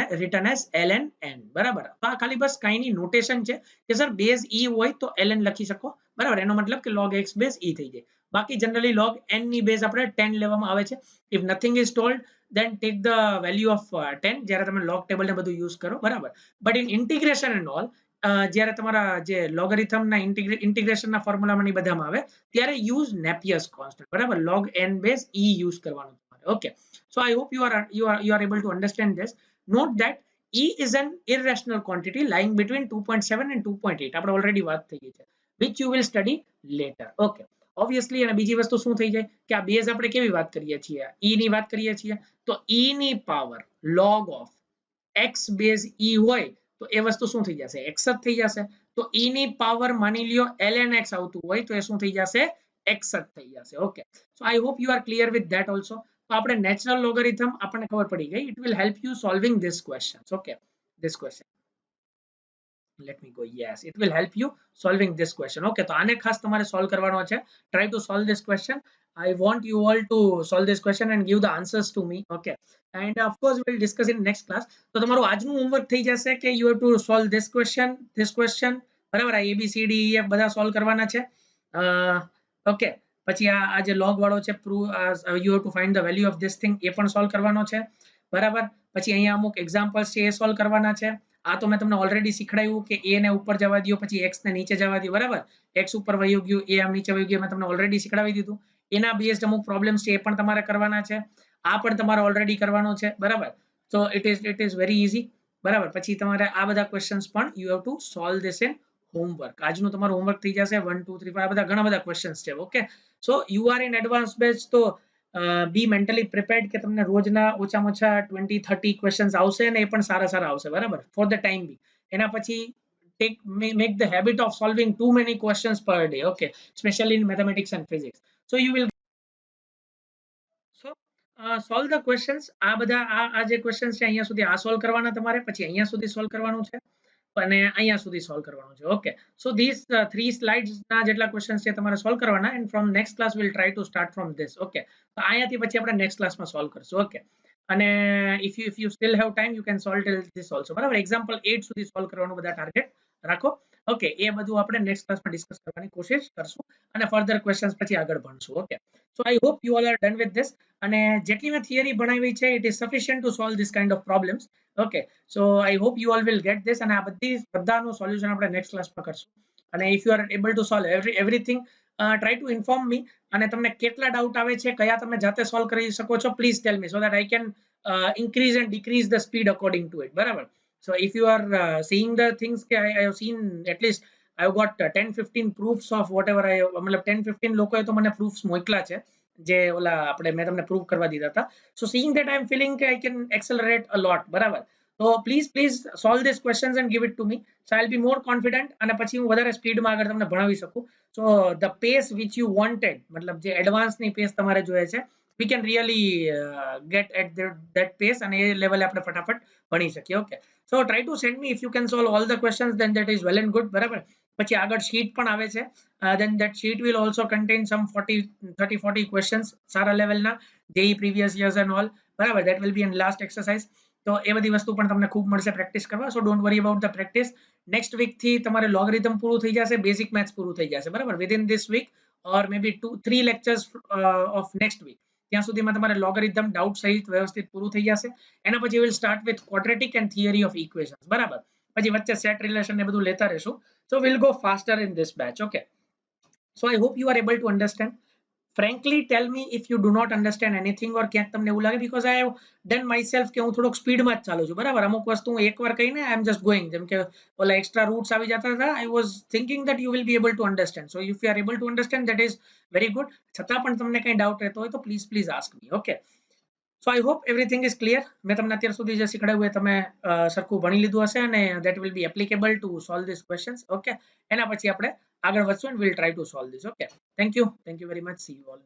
as ln n, બરાબર. તો આ ખાલી બસ કાઈની નોટેશન છે કે સર બેઝ e હોય તો ln લખી શકો, બરાબર. એનો મતલબ કે log x બેઝ e થઈ જાય. બાકી જનરલી log n ની બેઝ આપણે 10 લેવામાં આવે છે. If nothing is told then take the value of 10 જ્યારે તમે log table ને બધું યુઝ કરો, બરાબર. But in integration and all, જ્યારે તમારા જે લોગરિધમ ના ઇન્ટિગ્રેશન ના ફોર્મ્યુલા માં બધામાં આવે ત્યારે યુઝ નેપિયર્સ કોન્સ્ટન્ટ, બરાબર. log n base e use કરવાનું તમારે. Okay, so I hope you are able to understand this. Note that e is an irrational quantity lying between 2.7 and 2.8, આપણે ઓલરેડી વાત થઈ ગઈ છે, which you will study later. Okay, obviously. અને બીજી વસ્તુ શું થઈ જાય કે આ બેઝ આપણે કેવી વાત કરીએ છીએ, e ની વાત કરીએ છીએ, તો e ની power log of x base e હોય તો એ વસ્તુ શું થઈ જશે? x જ થઈ જશે. તો e ની પાવર માની લ્યો ln x આવતું હોય તો એ શું થઈ જશે? x જ થઈ જશે. Okay, so I hope you are clear with that also. તો આપણે નેચરલ લોગરિધમ આપણને ખબર પડી ગઈ. It will help you solving this questions. Okay, this question, let me go. Yes, it will help you solving this question. Okay, તો આને ખાસ તમારે સોલ્વ કરવાનો છે. Try to solve this question. I want you all to solve this question and give the answers to me. Okay, and of course we will discuss in next class. તો તમારું આજનું હોમવર્ક થઈ જશે કે you have to solve this question, બરાબર. આ a b c d e f બધા સોલ્વ કરવાના છે. ઓકે, પછી આ જે log વાળો છે prove you have to find the value of this thing, એ પણ સોલ્વ કરવાનો છે, બરાબર. પછી અહીંયા અમુક એક્ઝામ્પલ્સ છે એ સોલ્વ કરવાના છે. આ તો મેં તમને ઓલરેડી શીખડાયું કે a ને ઉપર જવા દો, પછી x ને નીચે જવા દો, બરાબર. x ઉપર વયું ગયું, a આમ નીચે વયું ગયું, મેં તમને ઓલરેડી શીખડાવી દીધું. એના બેઝડ અમુક પ્રોબ્લેમ્સ છે એ પણ તમારે કરવાના છે. આ પણ તમારે ઓલરેડી કરવાનો છે, બરાબર. તો ઇટ ઇઝ વેરી ઈઝી, બરાબર. પછી તમારે આ બધા ક્વેશ્ચન્સ પણ you have two solve this in homework. આજનું તમારું હોમવર્ક થઈ જશે 1 2 3 4, આ બધા ઘણા બધા ક્વેશ્ચન્સ છે. Okay, so you are in advance batch, તો બી મેન્ટલી પ્રિપેર્ડ કે તમને રોજના ઓછામાં ઓછા 20-30 ક્વેશ્ચન્સ આવશે ને એ પણ સારા સારા આવશે, બરાબર, ફોર ધ ટાઈમ બી. એના પછી make the habit of solving too many questions per day. Okay, especially in mathematics and physics. So you will solve the questions. આ બધા આ જે ક્વેશ્ચન્સ છે અહીંયા સુધી આ સોલ્વ કરવાના તમારે, પછી અહીંયા સુધી સોલ્વ કરવાનું છે અને અહીંયા સુધી સોલ્વ કરવાનું છે. ઓકે, સો ધીસ 3 સ્લાઇડ્સ ના જેટલા ક્વેશ્ચન્સ છે તમારે સોલ્વ કરવાના, and from next class will try to start from this. Okay, તો અહીંયાથી પછી આપણે નેક્સ્ટ ક્લાસમાં સોલ્વ કરશું. ઓકે, અને if you still have time you can solve till this also, બરાબર. એક્ઝામ્પલ 8 સુધી સોલ્વ કરવાનું બધા ટાર્ગેટ રાખો. ઓકે, એ બધું આપણે નેક્સ્ટ ક્લાસમાં ડિસ્કસ કરવાની કોશિશ કરશું અને ફર્ધર ક્વેશ્ચન્સ પછી આગળ ભણશું. Okay, so I hope you all are done with this. અને જેટલી મેં થિયરી ભણાવી છે it is sufficient to solve this kind of problems. Okay, so I hope you all will get this. અને આ બધાનું સોલ્યુશન આપણે નેક્સ્ટ ક્લાસમાં કરશું. અને if you are able to solve everything, try to inform me. અને તમને કેટલા ડાઉટ આવે છે, કયા તમે જાતે સોલ્વ કરી શકો છો, please tell me so that I can increase and decrease the speed according to it, બરાબર. So if you are seeing the things કે I have seen at least I've got 10-15 proofs of whatever I મતલબ 10-15 લોકોએ તો મને proofs મોકલા છે જે ઓલા આપણે મેં તમને પ્રૂવ કરવા દીધા હતા. So seeing that I am feeling કે I can accelerate a lot, બરાબર. તો please solve these questions and give it to me, so I'll be more confident અને પછી હું વધારે સ્પીડમાં આગળ તમને ભણાવી શકું. So the pace which you wanted, મતલબ જે એડવાન્સની પેસ તમારે જોઈએ છે, we can really get at that pace અને એ લેવલે આપણે ફટાફટ ભણી શકીએ. Okay, so try to send me if you can solve all the questions, then that is well and good, બરાબર. પછી આગળ શીટ પણ આવે છે, then that sheet will also contain some 30-40 questions સારા લેવલના JEE previous years and all, બરાબર. that will be in last exercise. તો એ બધી વસ્તુ પણ તમને ખૂબ મળશે પ્રેક્ટિસ કરવા. So don't worry about the practice. Next week થી તમારે લોગરિધમ પૂરું થઈ જશે, બેઝિક મેથ્સ પૂરું થઈ જશે, બરાબર. Within this week or may be 2-3 lectures of next week, ત્યાં સુધીમાં તમારે લોગરિધમ ડાઉટ સહિત વ્યવસ્થિત પૂરું થઈ જશે. એના પછી will start with quadratic and theory of equations, બરાબર. પછી વચ્ચે સેટ રિલેશન ને બધું લેતા રહેશું. So we'll go faster in this batch. Okay, so I hope you are able to understand. Frankly tell me if you do not understand anything or ક્યાંક તમને એવું લાગે, because I have done myself કે હું થોડોક સ્પીડમાં જ ચાલુ છું, બરાબર. અમુક વસ્તુ હું એકવાર કહીને I am just going, જેમ કે ઓલા એક્સ્ટ્રા રૂટ્સ આવી જતા હતા. I was thinking that you will be able to understand. So if you are able to understand, that is very good. છતાં પણ તમને કઈ ડાઉટ રહેતો હોય તો please ask me. Okay, so I hope everything is clear. મેં તમને અત્યાર સુધી જે શીખવાડ્યું એ તમે સરખું ભણી લીધું હશે અને that will be applicable to solve these questions. Okay, એના પછી આપણે આગળ વધશું and we'll try to solve this. Okay, thank you very much. See you all.